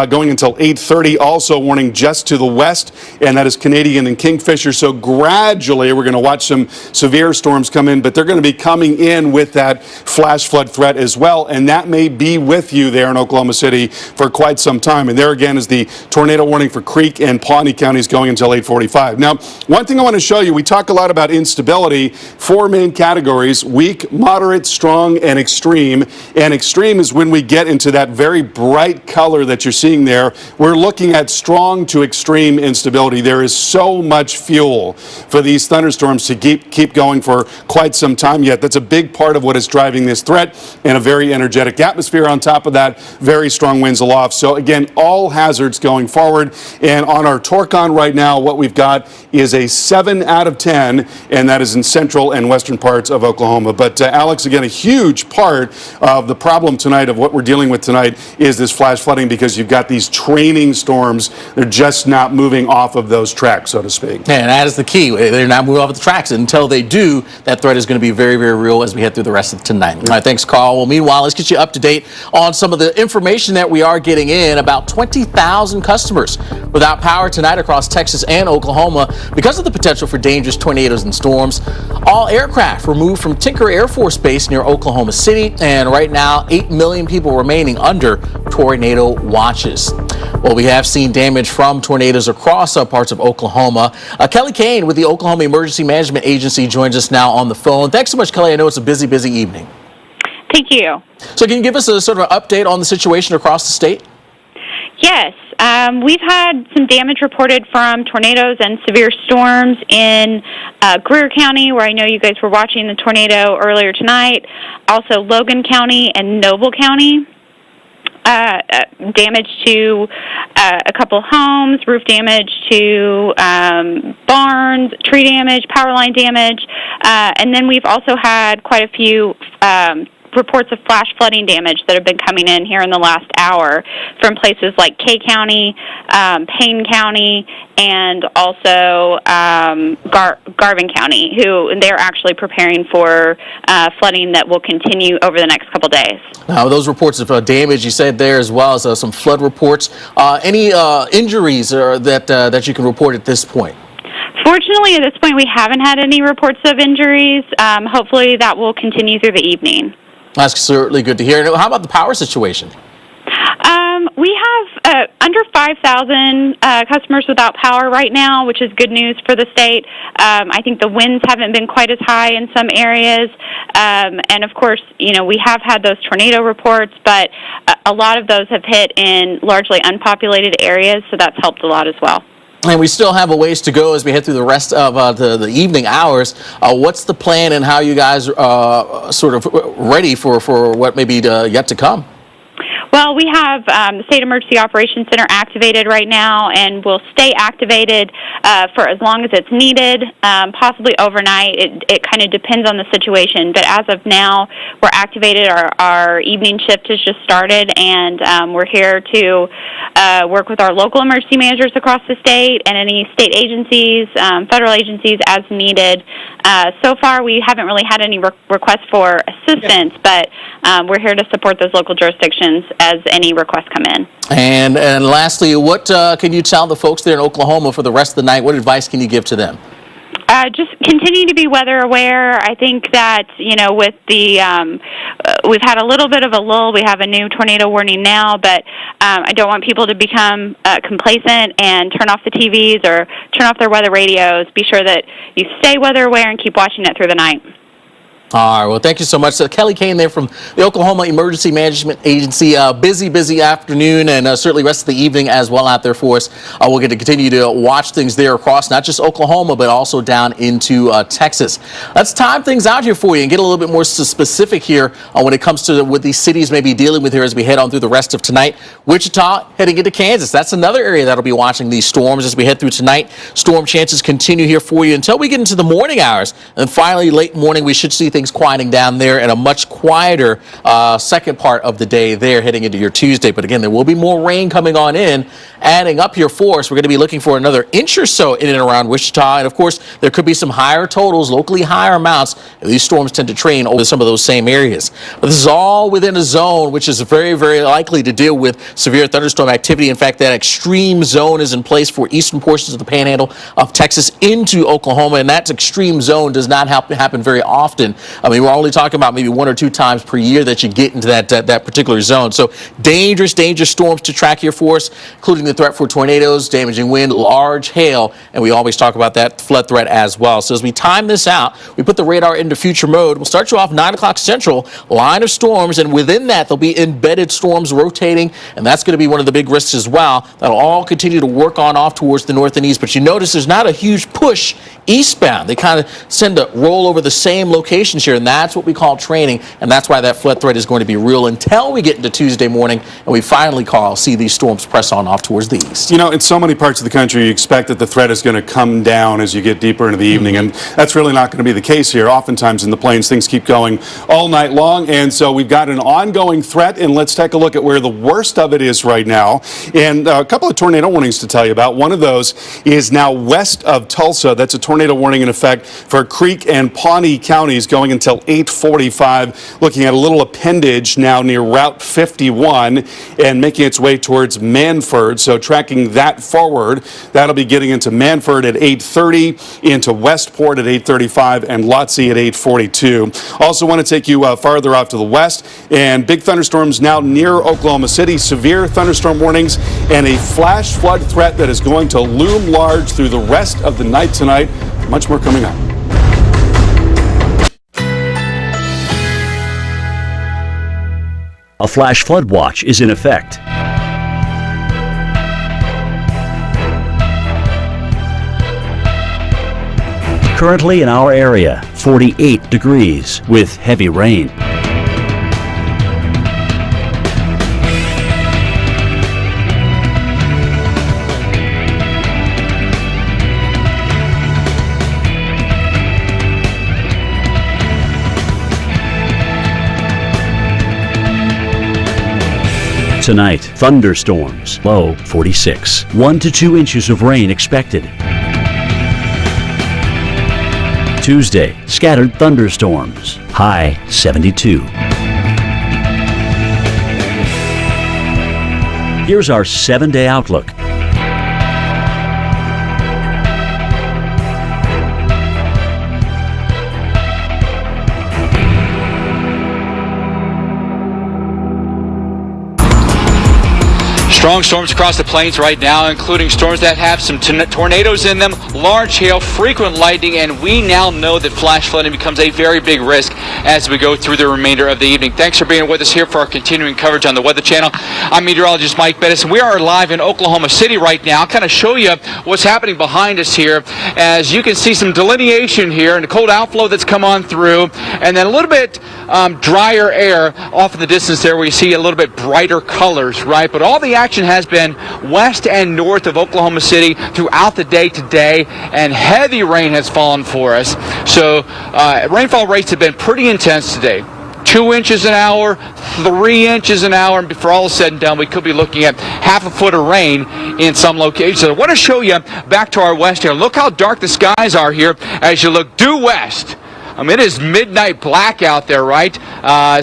going until 8:30. Also warning just to the west, and that is Canadian and Kingfisher. So gradually we're going to watch some severe storms come in, but they're going to be coming in with that flash flood threat as well. And that may be with you there in Oklahoma City for quite some time. And there again is the tornado warning for Creek and Pawnee counties going until 8:45. Now, one thing I want to show you, we talk a lot about instability. 4 main categories: weak, moderate, strong, and extreme. And extreme is when we get into that very bright color that you're seeing there. We're looking at strong to extreme instability. There is so much fuel for these thunderstorms to keep going for quite some time yet. That's a big part of what is driving this threat, and a very energetic atmosphere on top of that, very strong winds aloft. So again, all hazards going forward. And on our Torcon right now, what we've got is a 7 out of 10, and that is in central and western parts of Oklahoma. But Alex, again, a huge part of the problem tonight, of what we're dealing with tonight, is this flash flooding, because you've got these training storms. They're just not moving off of those tracks, so to speak. And that is the key. They're not moving off of the tracks. Until they do, that threat is going to be very real as we head through the rest of tonight. All right, thanks, Carl. Well, meanwhile, let's get you up to date on some of the information that we are getting in. About 20,000 customers without power tonight across Texas and Oklahoma because of the potential for dangerous tornadoes and storms. All aircraft removed from Tinker Air Force Base near Oklahoma City, and right now 8 million people remaining under tornado watches. Well, we have seen damage from tornadoes across parts of Oklahoma. Kelly Kane with the Oklahoma Emergency Management Agency joins us now on the phone. Thanks so much, Kelly. I know it's a busy evening. Thank you. So can you give us a sort of an update on the situation across the state? Yes. We've had some damage reported from tornadoes and severe storms in Greer County, where I know you guys were watching the tornado earlier tonight. Also Logan County and Noble County. Damage to a couple homes, roof damage to barns, tree damage, power line damage, and then we've also had quite a few reports of flash flooding damage that have been coming in here in the last hour from places like Kay County, Payne County, and also Garvin County, who they're actually preparing for flooding that will continue over the next couple days. Now, those reports of damage you said there, as well as some flood reports. Any injuries that you can report at this point? Fortunately, at this point, we haven't had any reports of injuries. Hopefully, that will continue through the evening. That's certainly good to hear. How about the power situation? We have under 5,000 customers without power right now, which is good news for the state. I think the winds haven't been quite as high in some areas. And, of course, we have had those tornado reports, but a lot of those have hit in largely unpopulated areas, so that's helped a lot as well. And we still have a ways to go as we head through the rest of the evening hours. What's the plan, and how you guys sort of ready for what may be yet to come? Well, we have the State Emergency Operations Center activated right now, and will stay activated for as long as it's needed, possibly overnight. It kind of depends on the situation, but as of now, we're activated. Our evening shift has just started, and we're here to work with our local emergency managers across the state and any state agencies, federal agencies as needed. So far, we haven't really had any requests for assistance, but we're here to support those local jurisdictions as any requests come in. And lastly, what can you tell the folks there in Oklahoma for the rest of the night? What advice can you give to them? Just continue to be weather aware. I think that, with the, we've had a little bit of a lull. We have a new tornado warning now, but I don't want people to become complacent and turn off the TVs or turn off their weather radios. Be sure that you stay weather aware and keep watching it through the night. All right, well, thank you so much. So Kelly Kane there from the Oklahoma Emergency Management Agency. Busy afternoon, and certainly rest of the evening as well out there for us. We're going to continue to watch things there across not just Oklahoma, but also down into Texas. Let's time things out here for you and get a little bit more specific here when it comes to what these cities may be dealing with here as we head on through the rest of tonight. Wichita heading into Kansas. That's another area that'll be watching these storms as we head through tonight. Storm chances continue here for you until we get into the morning hours. And finally, late morning, we should see things things quieting down there and a much quieter second part of the day there heading into your Tuesday. But again, there will be more rain coming on in, adding up here for us. We're going to be looking for another inch or so in and around Wichita. And of course, there could be some higher totals, locally higher amounts. These storms tend to train over some of those same areas. But this is all within a zone which is very, very likely to deal with severe thunderstorm activity. In fact, that extreme zone is in place for eastern portions of the panhandle of Texas into Oklahoma, and that extreme zone does not happen very often. I mean, we're only talking about maybe 1 or 2 times per year that you get into that particular zone. So dangerous storms to track here for us, including the threat for tornadoes, damaging wind, large hail, and we always talk about that flood threat as well. So as we time this out, we put the radar into future mode. We'll start you off 9 o'clock Central, line of storms, and within that there'll be embedded storms rotating, and that's going to be one of the big risks as well. That'll all continue to work on off towards the north and east, but you notice there's not a huge push eastbound. They kind of tend to roll over the same locations here, and that's what we call training, and that's why that flood threat is going to be real until we get into Tuesday morning and we finally see these storms press on off towards the east. You know, in so many parts of the country, you expect that the threat is going to come down as you get deeper into the evening, and that's really not going to be the case here. Oftentimes in the plains, things keep going all night long, and so we've got an ongoing threat, and let's take a look at where the worst of it is right now. And a couple of tornado warnings to tell you about. One of those is now west of Tulsa. That's a tornado warning in effect for Creek and Pawnee counties going until 8:45. Looking at a little appendage now near Route 51 and making its way towards Manford. So tracking that forward, that'll be getting into Manford at 8:30, into Westport at 8:35, and Lotzie at 8:42. Also want to take you farther off to the west, and big thunderstorms now near Oklahoma City. Severe thunderstorm warnings and a flash flood threat that is going to loom large through the rest of the night tonight. Much more coming up. A flash flood watch is in effect. Currently in our area, 48 degrees with heavy rain. Tonight, thunderstorms, low 46. 1 to 2 inches of rain expected. Tuesday, scattered thunderstorms, high 72. Here's our 7-day outlook. Strong storms across the plains right now, including storms that have some tornadoes in them, large hail, frequent lightning, and we now know that flash flooding becomes a very big risk as we go through the remainder of the evening. Thanks for being with us here for our continuing coverage on the Weather Channel. I'm meteorologist Mike Bettis, and we are live in Oklahoma City right now. I'll kind of show you what's happening behind us here. As you can see, some delineation here and the cold outflow that's come on through, and then a little bit drier air off in the distance there where you see a little bit brighter colors, right? But all the action has been west and north of Oklahoma City throughout the day today, and heavy rain has fallen for us. So rainfall rates have been pretty intense today. 2 inches an hour, 3 inches an hour, and before all is said and done, we could be looking at half a foot of rain in some locations. So I want to show you back to our west here. Look how dark the skies are here as you look due west. It is midnight black out there, right?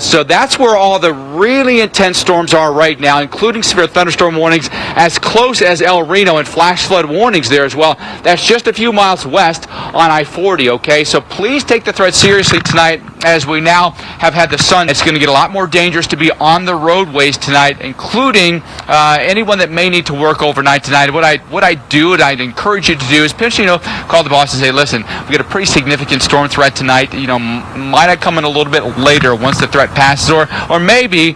So that's where all the really intense storms are right now, including severe thunderstorm warnings as close as El Reno and flash flood warnings there as well. That's just a few miles west on I-40, okay? So please take the threat seriously tonight as we now have had the sun. It's going to get a lot more dangerous to be on the roadways tonight, including anyone that may need to work overnight tonight. What I'd encourage you to do is potentially, call the boss and say, listen, we got a pretty significant storm threat tonight. Might not come in a little bit later once the threat passes, or maybe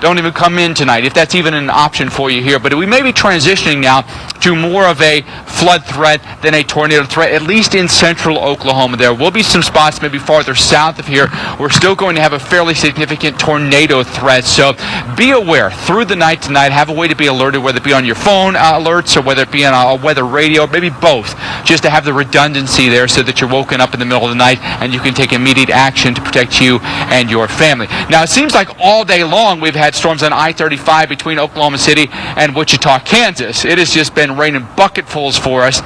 don't even come in tonight, if that's even an option for you here. But we may be transitioning now to more of a flood threat than a tornado threat, at least in central Oklahoma. There will be some spots maybe farther south of here. We're still going to have a fairly significant tornado threat. So be aware through the night tonight. Have a way to be alerted, whether it be on your phone alerts or whether it be on a weather radio, maybe both, just to have the redundancy there so that you're woken up in the middle of the night and you can take immediate action to protect you and your family. Now, it seems like all day long we've had storms on I-35 between Oklahoma City and Wichita, Kansas. It has just been raining bucketfuls for us.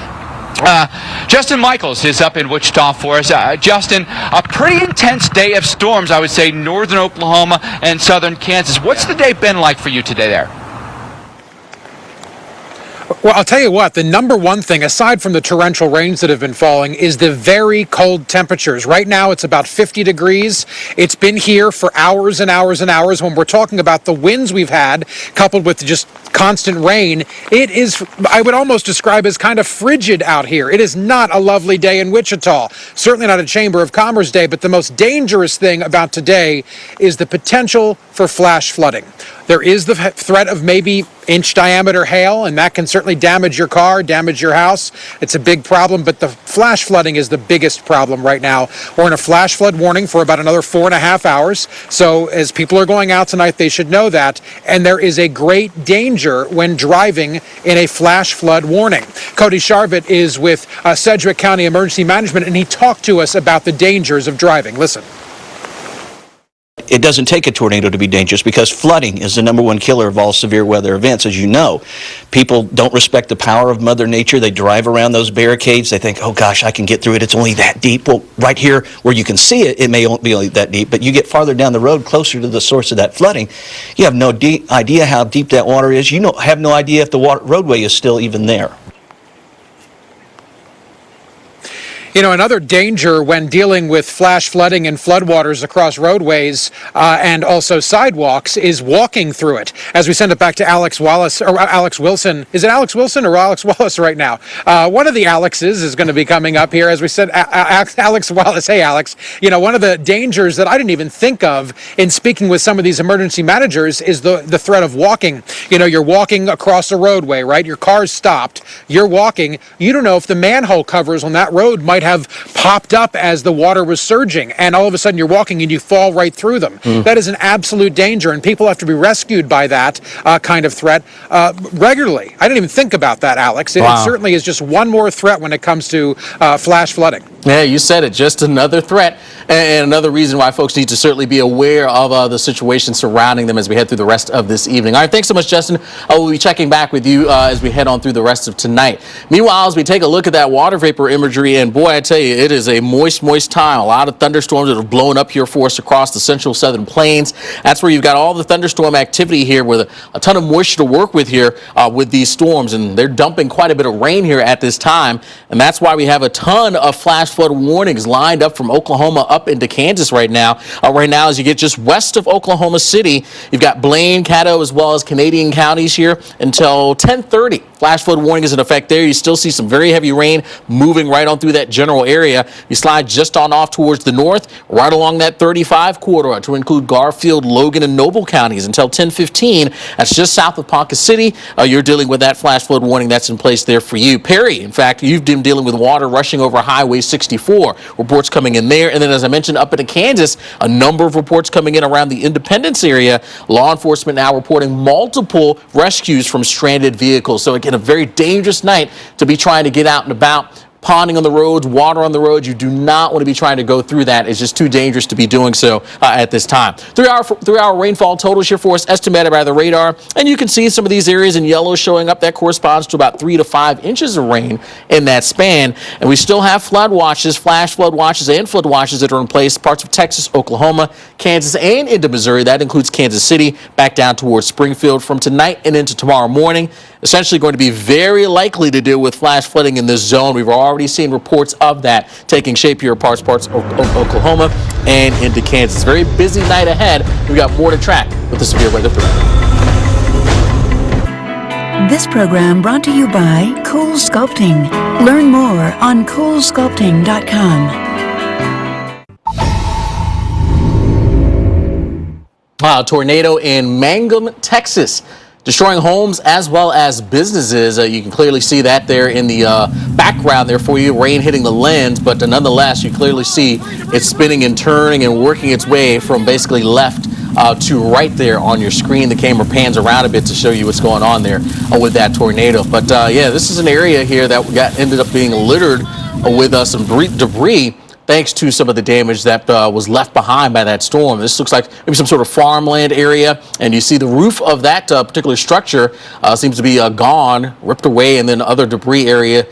Justin Michaels is up in Wichita for us. Justin, a pretty intense day of storms, I would say, northern Oklahoma and southern Kansas. What's the day been like for you today there? Well, I'll tell you what, the number one thing, aside from the torrential rains that have been falling, is the very cold temperatures. Right now, it's about 50 degrees. It's been here for hours and hours and hours. When we're talking about the winds we've had, coupled with just constant rain, it is, I would almost describe as kind of frigid out here. It is not a lovely day in Wichita. Certainly not a Chamber of Commerce day, but the most dangerous thing about today is the potential for flash flooding. There is the threat of maybe inch diameter hail, and that can certainly damage your car, damage your house. It's a big problem, but the flash flooding is the biggest problem right now. We're in a flash flood warning for about another 4.5 hours. So as people are going out tonight, they should know that. And there is a great danger when driving in a flash flood warning. Cody Sharvett is with Sedgwick County Emergency Management, and he talked to us about the dangers of driving. Listen. It doesn't take a tornado to be dangerous because flooding is the number one killer of all severe weather events, as you know. People don't respect the power of Mother Nature. They drive around those barricades. They think, oh gosh, I can get through it. It's only that deep. Well, right here where you can see it, it may be only that deep, but you get farther down the road closer to the source of that flooding, you have no idea how deep that water is. You have no idea if the roadway is still even there. You know, another danger when dealing with flash flooding and floodwaters across roadways and also sidewalks is walking through it. As we send it back to Alex Wallace, or Alex Wilson. Is it Alex Wilson or Alex Wallace right now? One of the Alexes is going to be coming up here. As we said, Alex Wallace. Hey, Alex. You know, one of the dangers that I didn't even think of in speaking with some of these emergency managers is the threat of walking. You know, you're walking across a roadway, right? Your car's stopped. You're walking. You don't know if the manhole covers on that road might have popped up as the water was surging, and all of a sudden you're walking and you fall right through them. That is an absolute danger, and people have to be rescued by that kind of threat regularly. I didn't even think about that, Alex. It certainly is just one more threat when it comes to flash flooding. Yeah, you said it. Just another threat and another reason why folks need to certainly be aware of the situation surrounding them as we head through the rest of this evening. All right, thanks so much, Justin. We'll be checking back with you as we head on through the rest of tonight. Meanwhile, as we take a look at that water vapor imagery, and boy, I tell you, it is a moist time. A lot of thunderstorms that are blowing up here for us across the central southern plains. That's where you've got all the thunderstorm activity here with a ton of moisture to work with here with these storms, and they're dumping quite a bit of rain here at this time, and that's why we have a ton of flash flood warnings lined up from Oklahoma up into Kansas right now. Right now, as you get just west of Oklahoma City, you've got Blaine, Caddo, as well as Canadian counties here until 10:30. Flash flood warning is in effect there. You still see some very heavy rain moving right on through that general area. You slide just on off towards the north, right along that 35 corridor to include Garfield, Logan, and Noble counties until 10:15. That's just south of Ponca City. You're dealing with that flash flood warning that's in place there for you. Perry, in fact, you've been dealing with water rushing over Highway 64. Reports coming in there. And then, as I mentioned, up into Kansas, a number of reports coming in around the Independence area. Law enforcement now reporting multiple rescues from stranded vehicles. So again, a very dangerous night to be trying to get out and about. Ponding on the roads, water on the roads. You do not want to be trying to go through that. It's just too dangerous to be doing so at this time. 3-hour rainfall totals here for us estimated by the radar. And you can see some of these areas in yellow showing up. That corresponds to about 3 to 5 inches of rain in that span. And we still have flood watches, flash flood watches, and flood watches that are in place. Parts of Texas, Oklahoma, Kansas, and into Missouri. That includes Kansas City, back down towards Springfield from tonight and into tomorrow morning. Essentially going to be very likely to deal with flash flooding in this zone. We've already seen reports of that taking shape here parts of Oklahoma and into Kansas. Very busy night ahead. We've got more to track with the severe weather threat. This program brought to you by Cool Sculpting. Learn more on coolsculpting.com. Tornado in Mangum, Texas, destroying homes as well as businesses. You can clearly see that there in the background there for you, rain hitting the lens, but nonetheless, you clearly see it spinning and turning and working its way from basically left to right there on your screen. The camera pans around a bit to show you what's going on there with that tornado. But yeah, this is an area here that ended up being littered with some debris, thanks to some of the damage that was left behind by that storm. This looks like maybe some sort of farmland area, and you see the roof of that particular structure seems to be gone, ripped away, and then other debris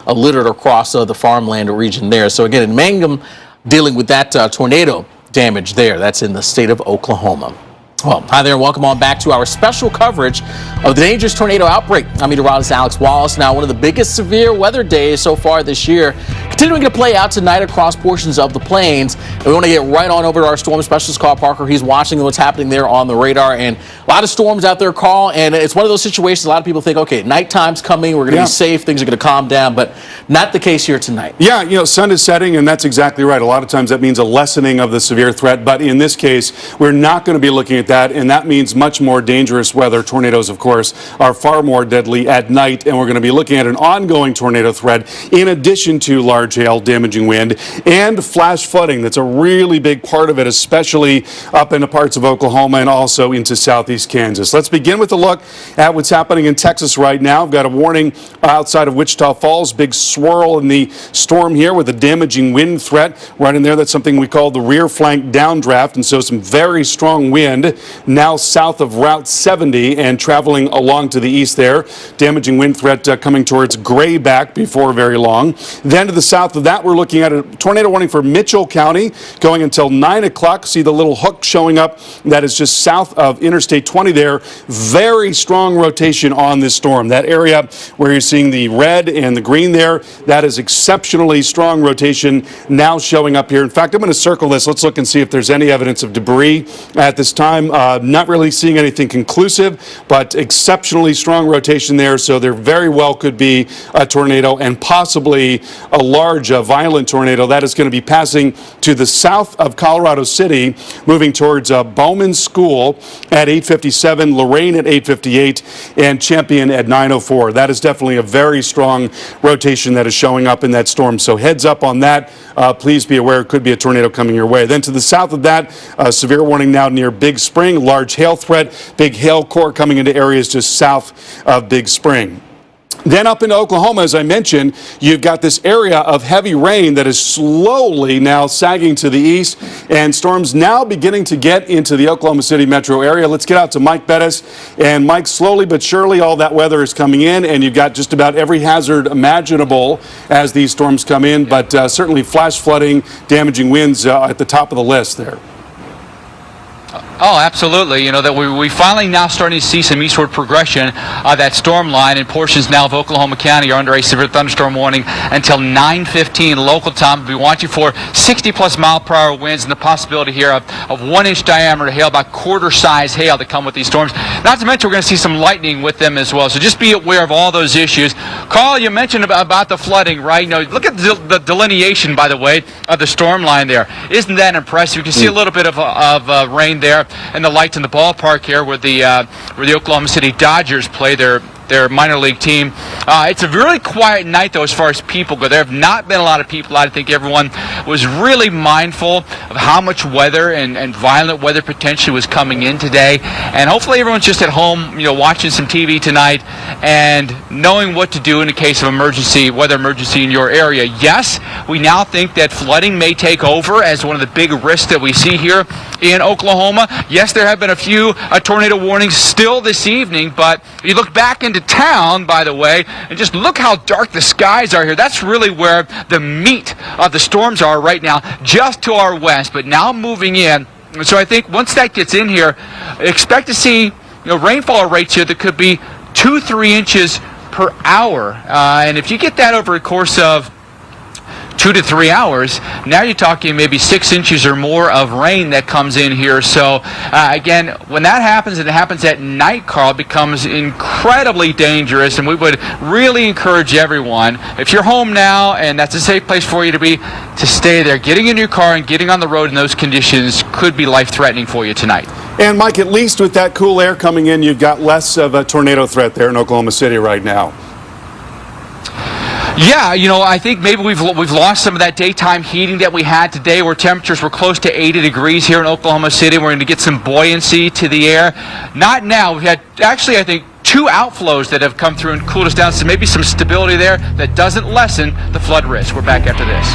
littered across the farmland region there. So again, in Mangum, dealing with that tornado damage there. That's in the state of Oklahoma. Well, hi there and welcome on back to our special coverage of the dangerous tornado outbreak. I'm meteorologist Alex Wallace. Now, one of the biggest severe weather days so far this year, continuing to play out tonight across portions of the plains. And we want to get right on over to our storm specialist, Carl Parker. He's watching what's happening there on the radar, and a lot of storms out there, Carl, and it's one of those situations a lot of people think, okay, nighttime's coming, we're going to be safe, things are going to calm down, but not the case here tonight. Yeah, you know, sun is setting, and that's exactly right. A lot of times that means a lessening of the severe threat, but in this case, we're not going to be looking at that, and that means much more dangerous weather. Tornadoes, of course, are far more deadly at night, and we're going to be looking at an ongoing tornado threat in addition to large hail, damaging wind, and flash flooding. That's a really big part of it, especially up into parts of Oklahoma and also into southeast Kansas. Let's begin with a look at what's happening in Texas right now. I've got a warning outside of Wichita Falls, big swirl in the storm here with a damaging wind threat right in there. That's something we call the rear flank downdraft, and so some very strong wind now south of Route 70 and traveling along to the east there. Damaging wind threat coming towards Grayback before very long. Then to the south of that, we're looking at a tornado warning for Mitchell County going until 9 o'clock. See the little hook showing up that is just south of Interstate 20 there. Very strong rotation on this storm. That area where you're seeing the red and the green there, that is exceptionally strong rotation now showing up here. In fact, I'm going to circle this. Let's look and see if there's any evidence of debris at this time. Not really seeing anything conclusive, but exceptionally strong rotation there. So there very well could be a tornado and possibly a large, violent tornado that is going to be passing to the south of Colorado City, moving towards Bowman School at 8:57, Lorain at 8:58, and Champion at 9:04. That is definitely a very strong rotation that is showing up in that storm. So heads up on that. Please be aware it could be a tornado coming your way. Then to the south of that, severe warning now near Big Spring, large hail threat, big hail core coming into areas just south of Big Spring. Then up into Oklahoma, as I mentioned, you've got this area of heavy rain that is slowly now sagging to the east, and storms now beginning to get into the Oklahoma City metro area. Let's get out to Mike Bettis. And Mike, slowly but surely all that weather is coming in, and you've got just about every hazard imaginable as these storms come in, but certainly flash flooding, damaging winds at the top of the list there. Oh, absolutely. You know, that we finally now starting to see some eastward progression of that storm line, and portions now of Oklahoma County are under a severe thunderstorm warning until 9:15 local time. We'll be watching for 60-plus mile-per-hour winds and the possibility here of 1-inch diameter hail, about quarter-size hail to come with these storms. Not to mention we're going to see some lightning with them as well. So just be aware of all those issues. Carl, you mentioned about the flooding, right? You know, look at the delineation, by the way, of the storm line there. Isn't that impressive? You can see a little bit of rain there, and the lights in the ballpark here where the Oklahoma City Dodgers play their minor league team. It's a really quiet night, though, as far as people go. There have not been a lot of people out. I think everyone was really mindful of how much weather and violent weather potentially was coming in today. And hopefully everyone's just at home, you know, watching some TV tonight and knowing what to do in the case of emergency, weather emergency in your area. Yes, we now think that flooding may take over as one of the big risks that we see here in Oklahoma. Yes, there have been a few tornado warnings still this evening, but if you look back into town, by the way, and just look how dark the skies are here. That's really where the meat of the storms are right now, just to our west, but now moving in. So I think once that gets in here, expect to see rainfall rates here that could be 2-3 inches per hour. And if you get that over a course of 2 to 3 hours. Now you're talking maybe 6 inches or more of rain that comes in here. So again, when that happens, and it happens at night, Carl, it becomes incredibly dangerous, and we would really encourage everyone, if you're home now and that's a safe place for you to be, to stay there. Getting in your car and getting on the road in those conditions could be life-threatening for you tonight. And Mike, at least with that cool air coming in, you've got less of a tornado threat there in Oklahoma City right now. Yeah, I think maybe we've lost some of that daytime heating that we had today, where temperatures were close to 80 degrees here in Oklahoma City. We're going to get some buoyancy to the air. Not now. We've had, actually, I think, 2 outflows that have come through and cooled us down, so maybe some stability there that doesn't lessen the flood risk. We're back after this.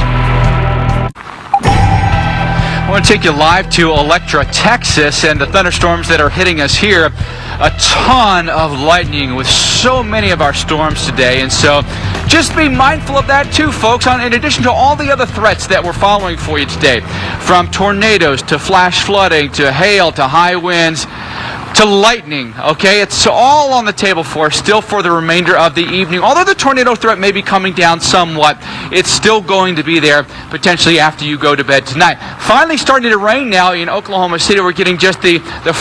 I want to take you live to Electra, Texas, and the thunderstorms that are hitting us here. A ton of lightning with so many of our storms today, and so just be mindful of that too, folks, in addition to all the other threats that we're following for you today, from tornadoes to flash flooding to hail to high winds to lightning. Okay, it's all on the table for us still for the remainder of the evening. Although the tornado threat may be coming down somewhat, it's still going to be there potentially after you go to bed tonight. Finally starting to rain now in Oklahoma City. We're getting just the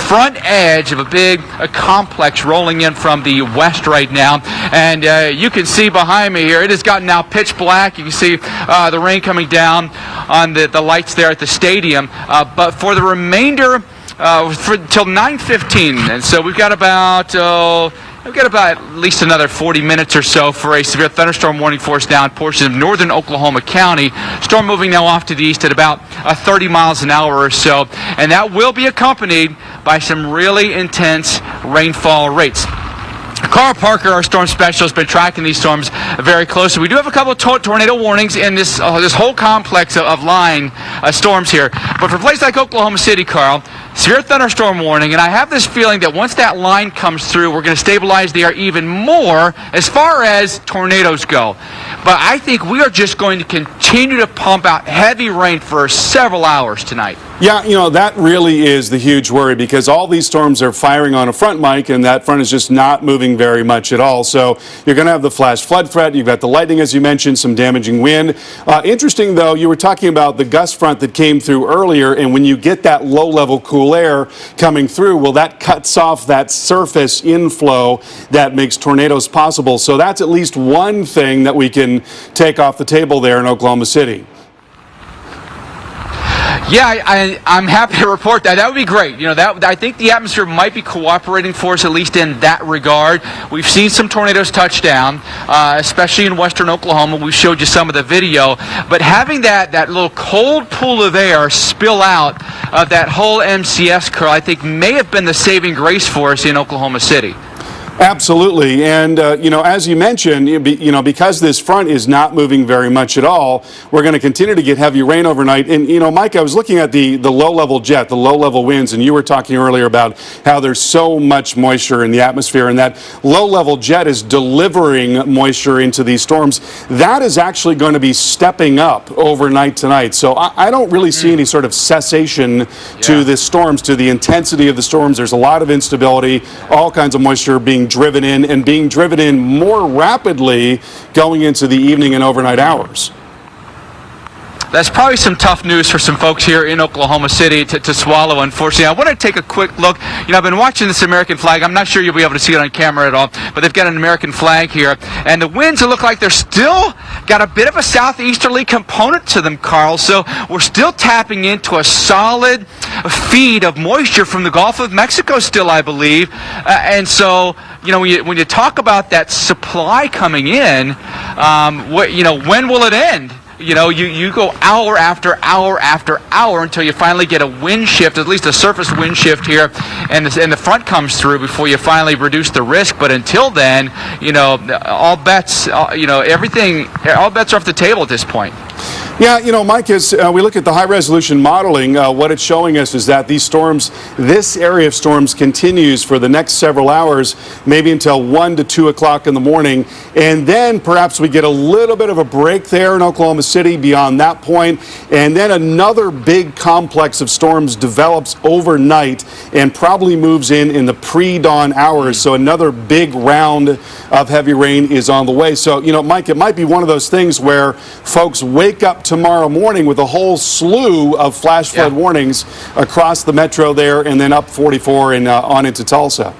front edge of a big complex rolling in from the west right now, and you can see behind me here, it has gotten now pitch black. You can see the rain coming down on the lights there at the stadium, but for the remainder till 9:15, and so we've got about at least another 40 minutes or so for a severe thunderstorm warning for us down portions of northern Oklahoma County. Storm moving now off to the east at about 30 miles an hour or so, and that will be accompanied by some really intense rainfall rates. Carl Parker, our storm specialist, has been tracking these storms very closely. We do have a couple of tornado warnings in this whole complex of line storms here. But for a place like Oklahoma City, Carl, severe thunderstorm warning, and I have this feeling that once that line comes through, we're going to stabilize the air even more as far as tornadoes go. But I think we are just going to continue to pump out heavy rain for several hours tonight. Yeah, that really is the huge worry, because all these storms are firing on a front, Mike, and that front is just not moving very much at all. So you're going to have the flash flood threat. You've got the lightning, as you mentioned, some damaging wind. Interesting, though, you were talking about the gust front that came through earlier, and when you get that low-level cool air coming through, well, that cuts off that surface inflow that makes tornadoes possible. So that's at least one thing that we can take off the table there in Oklahoma City. Yeah, I'm happy to report that. That would be great. I think the atmosphere might be cooperating for us, at least in that regard. We've seen some tornadoes touch down, especially in western Oklahoma. We showed you some of the video. But having that little cold pool of air spill out of that whole MCS curl, I think may have been the saving grace for us in Oklahoma City. Absolutely. And, as you mentioned, because this front is not moving very much at all, we're going to continue to get heavy rain overnight. And, Mike, I was looking at the low-level jet, the low-level winds, and you were talking earlier about how there's so much moisture in the atmosphere, and that low-level jet is delivering moisture into these storms. That is actually going to be stepping up overnight tonight. So I don't really see any sort of cessation to the storms, to the intensity of the storms. There's a lot of instability, all kinds of moisture being driven in, and being driven in more rapidly going into the evening and overnight hours. That's probably some tough news for some folks here in Oklahoma City to swallow, unfortunately. I want to take a quick look. I've been watching this American flag. I'm not sure you'll be able to see it on camera at all, but they've got an American flag here. And the winds look like they're still got a bit of a southeasterly component to them, Carl. So we're still tapping into a solid feed of moisture from the Gulf of Mexico still, I believe. And so, when you talk about that supply coming in, when will it end? You go hour after hour after hour until you finally get a wind shift, at least a surface wind shift here, and the front comes through before you finally reduce the risk. But until then, all bets are off the table at this point. Yeah, you know, Mike, as we look at the high-resolution modeling, what it's showing us is that these storms, this area of storms continues for the next several hours, maybe until 1 to 2 o'clock in the morning. And then perhaps we get a little bit of a break there in Oklahoma City beyond that point. And then another big complex of storms develops overnight and probably moves in the pre-dawn hours. So another big round of heavy rain is on the way. So, you know, Mike, it might be one of those things where folks wake up tomorrow morning with a whole slew of flash flood warnings across the metro there and then up 44 and on into Tulsa.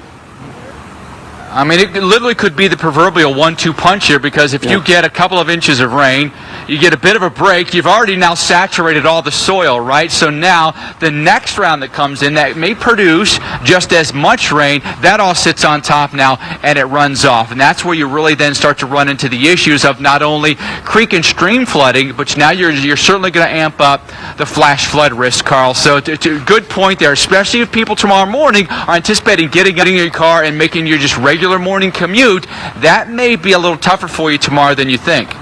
I mean, it literally could be the proverbial 1-2 punch here, because if you get a couple of inches of rain, you get a bit of a break, you've already now saturated all the soil, right? So now the next round that comes in that may produce just as much rain, that all sits on top now and it runs off. And that's where you really then start to run into the issues of not only creek and stream flooding, but now you're certainly going to amp up the flash flood risk, Carl. So it's a good point there, especially if people tomorrow morning are anticipating getting in your car and making your just regular morning commute. That may be a little tougher for you tomorrow than you think.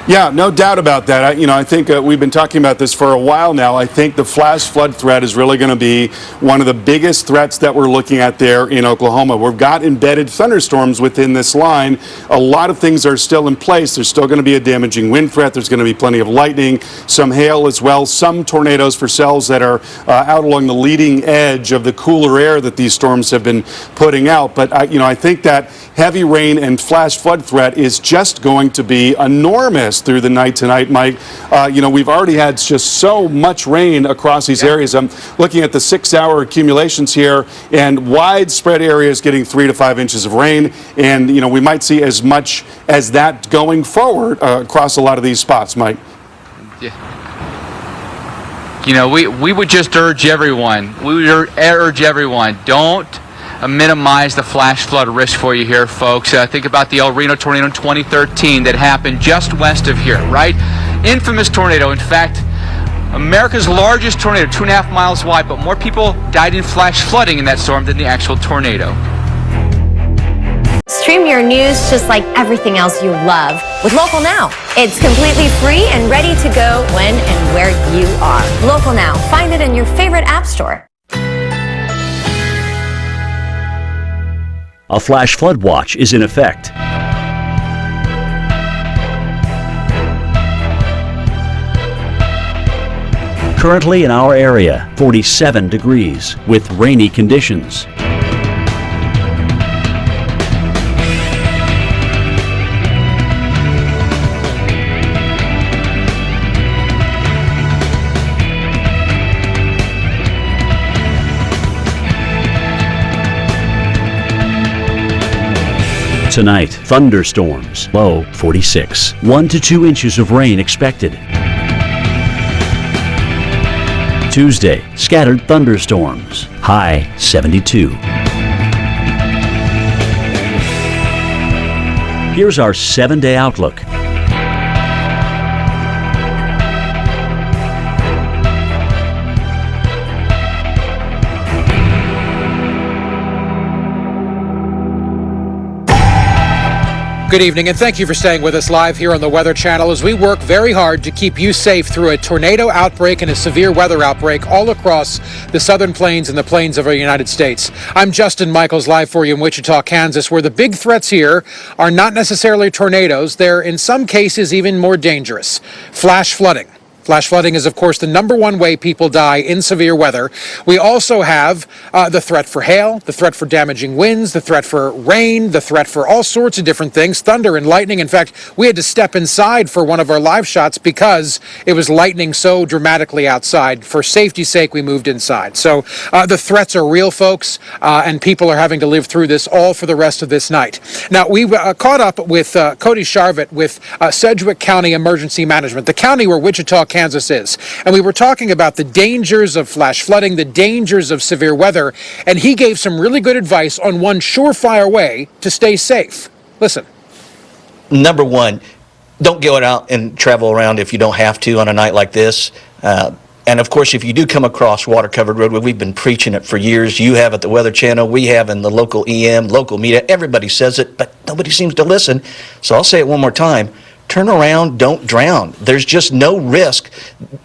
Yeah, no doubt about that. I think we've been talking about this for a while now. I think the flash flood threat is really going to be one of the biggest threats that we're looking at there in Oklahoma. We've got embedded thunderstorms within this line. A lot of things are still in place. There's still going to be a damaging wind threat. There's going to be plenty of lightning, some hail as well, some tornadoes for cells that are out along the leading edge of the cooler air that these storms have been putting out. But I think that heavy rain and flash flood threat is just going to be enormous through the night tonight, Mike. We've already had just so much rain across these areas. I'm looking at the 6-hour accumulations here, and widespread areas getting 3 to 5 inches of rain. And, we might see as much as that going forward across a lot of these spots, Mike. Yeah. We would just urge everyone, don't minimize the flash flood risk for you here, folks. Think about the El Reno tornado in 2013 that happened just west of here, right? Infamous tornado. In fact, America's largest tornado, 2.5 miles wide, but more people died in flash flooding in that storm than the actual tornado. Stream your news just like everything else you love with Local Now. It's completely free and ready to go when and where you are. Local Now. Find it in your favorite app store. A flash flood watch is in effect. Currently in our area, 47 degrees with rainy conditions. Tonight, thunderstorms, low 46. 1 to 2 inches of rain expected. Tuesday, scattered thunderstorms, high 72. Here's our 7-day outlook. Good evening, and thank you for staying with us live here on the Weather Channel as we work very hard to keep you safe through a tornado outbreak and a severe weather outbreak all across the southern plains and the plains of our United States. I'm Justin Michaels, live for you in Wichita, Kansas, where the big threats here are not necessarily tornadoes. They're in some cases even more dangerous. Flash flooding. Flash flooding is, of course, the #1 way people die in severe weather. We also have the threat for hail, the threat for damaging winds, the threat for rain, the threat for all sorts of different things, thunder and lightning. In fact, we had to step inside for one of our live shots because it was lightning so dramatically outside. For safety's sake, we moved inside. So the threats are real, folks, and people are having to live through this all for the rest of this night. Now, we caught up with Cody Sharvett with Sedgwick County Emergency Management, the county where Wichita, Kansas is. And we were talking about the dangers of flash flooding, the dangers of severe weather, and he gave some really good advice on one surefire way to stay safe. Listen. Number one, don't go out and travel around if you don't have to on a night like this. And of course, if you do come across water-covered roadway, we've been preaching it for years. You have at the Weather Channel, we have in the local EM, local media. Everybody says it, but nobody seems to listen. So I'll say it one more time. turn around, don't drown. There's just no risk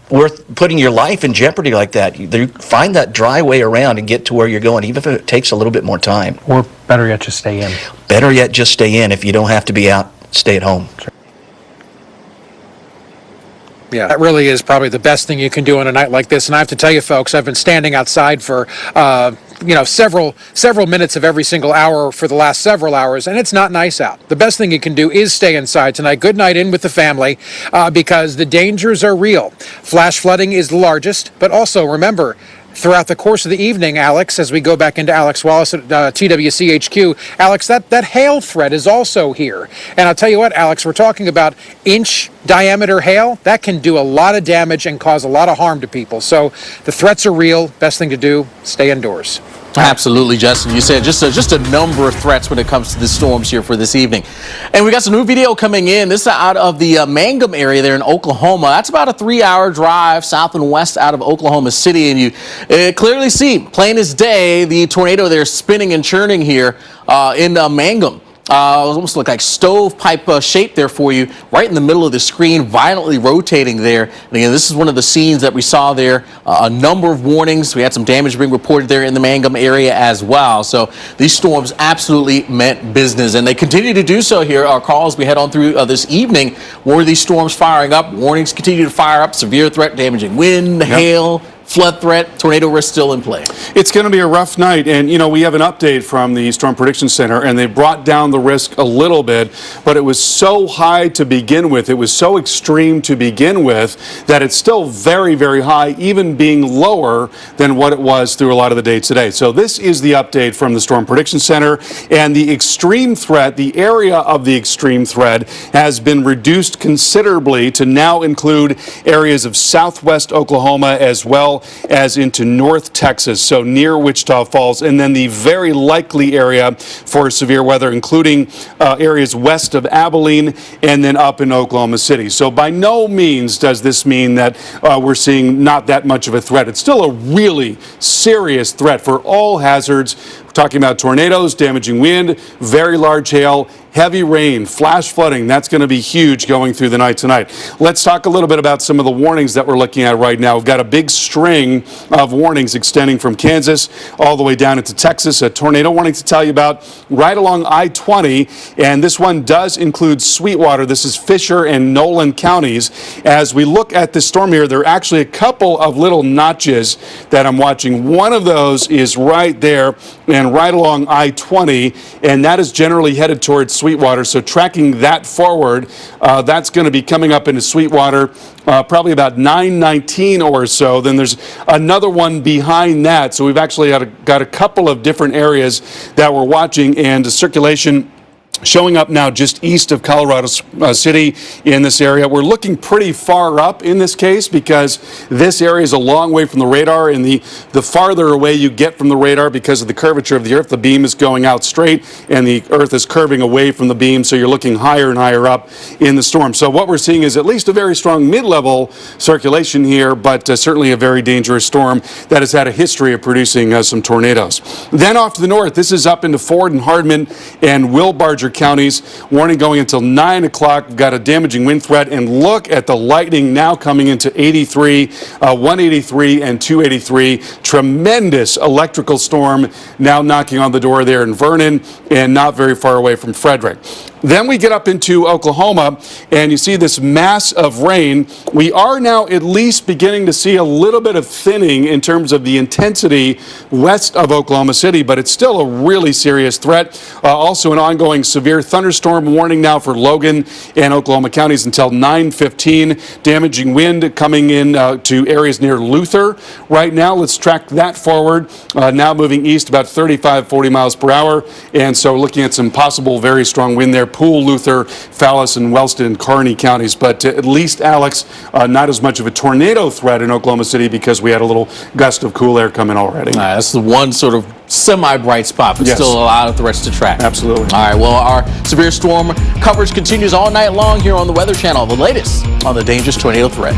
worth putting your life in jeopardy like that. You find that dry way around and get to where you're going, even if it takes a little bit more time. Or better yet, just stay in. Better yet, just stay in. If you don't have to be out, stay at home. Yeah, that really is probably the best thing you can do on a night like this. And I have to tell you, folks, I've been standing outside for, several minutes of every single hour for the last several hours, and it's not nice out. The best thing you can do is stay inside tonight. Good night in with the family, because the dangers are real. Flash flooding is the largest, but also remember, throughout the course of the evening, Alex, as we go back into Alex Wallace at TWC HQ, Alex, that hail threat is also here. And I'll tell you what, Alex, we're talking about inch diameter hail. That can do a lot of damage and cause a lot of harm to people. So the threats are real. Best thing to do, stay indoors. Absolutely, Justin. You said just a number of threats when it comes to the storms here for this evening. And we got some new video coming in. This is out of the Mangum area there in Oklahoma. That's about a 3-hour drive south and west out of Oklahoma City. And you clearly see, plain as day, the tornado there spinning and churning here in Mangum. Almost look like stovepipe shape there for you, right in the middle of the screen, violently rotating there. And again, this is one of the scenes that we saw there. A number of warnings. We had some damage being reported there in the Mangum area as well. So these storms absolutely meant business, and they continue to do so here. Our calls we head on through this evening. More of these storms firing up. Warnings continue to fire up. Severe threat, damaging wind, hail, flood threat, tornado risk still in play. It's going to be a rough night, and we have an update from the Storm Prediction Center, and they brought down the risk a little bit, but it was so high to begin with, it was so extreme to begin with, that it's still very, very high, even being lower than what it was through a lot of the day today. So this is the update from the Storm Prediction Center, and the extreme threat, the area of the extreme threat, has been reduced considerably to now include areas of southwest Oklahoma as well as into North Texas, so near Wichita Falls, and then the very likely area for severe weather, including areas west of Abilene and then up in Oklahoma City. So by no means does this mean that we're seeing not that much of a threat. It's still a really serious threat for all hazards. We're talking about tornadoes, damaging wind, very large hail, heavy rain, flash flooding. That's going to be huge going through the night tonight. Let's talk a little bit about some of the warnings that we're looking at right now. We've got a big string of warnings extending from Kansas all the way down into Texas. A tornado warning to tell you about right along I-20, and this one does include Sweetwater. This is Fisher and Nolan counties. As we look at this storm here, there are actually a couple of little notches that I'm watching. One of those is right there and right along I-20, and that is generally headed towards Sweetwater. So tracking that forward, that's going to be coming up into Sweetwater probably about 9:19 or so. Then there's another one behind that. So we've actually got a couple of different areas that we're watching, and the circulation showing up now just east of Colorado City in this area. We're looking pretty far up in this case because this area is a long way from the radar, and the farther away you get from the radar because of the curvature of the Earth, the beam is going out straight and the Earth is curving away from the beam, so you're looking higher and higher up in the storm. So what we're seeing is at least a very strong mid-level circulation here, but certainly a very dangerous storm that has had a history of producing some tornadoes. Then off to the north, this is up into Ford and Hardman and Will Barger counties. Warning going until 9 o'clock. We've got a damaging wind threat, and look at the lightning now coming into 83, 183 and 283. Tremendous electrical storm now knocking on the door there in Vernon and not very far away from Frederick. Then we get up into Oklahoma, and you see this mass of rain. We are now at least beginning to see a little bit of thinning in terms of the intensity west of Oklahoma City, but it's still a really serious threat. Also an ongoing severe thunderstorm warning now for Logan and Oklahoma counties until 9:15. Damaging wind coming in to areas near Luther right now. Let's track that forward. Now moving east about 35, 40 miles per hour, and so looking at some possible very strong wind there. Poole, Luther, Fallis, and Wellston and Kearney counties. But at least, Alex, not as much of a tornado threat in Oklahoma City because we had a little gust of cool air coming already. That's the one sort of semi-bright spot, but still a lot of threats to track. Absolutely. All right, well, our severe storm coverage continues all night long here on the Weather Channel. The latest on the dangerous tornado threat.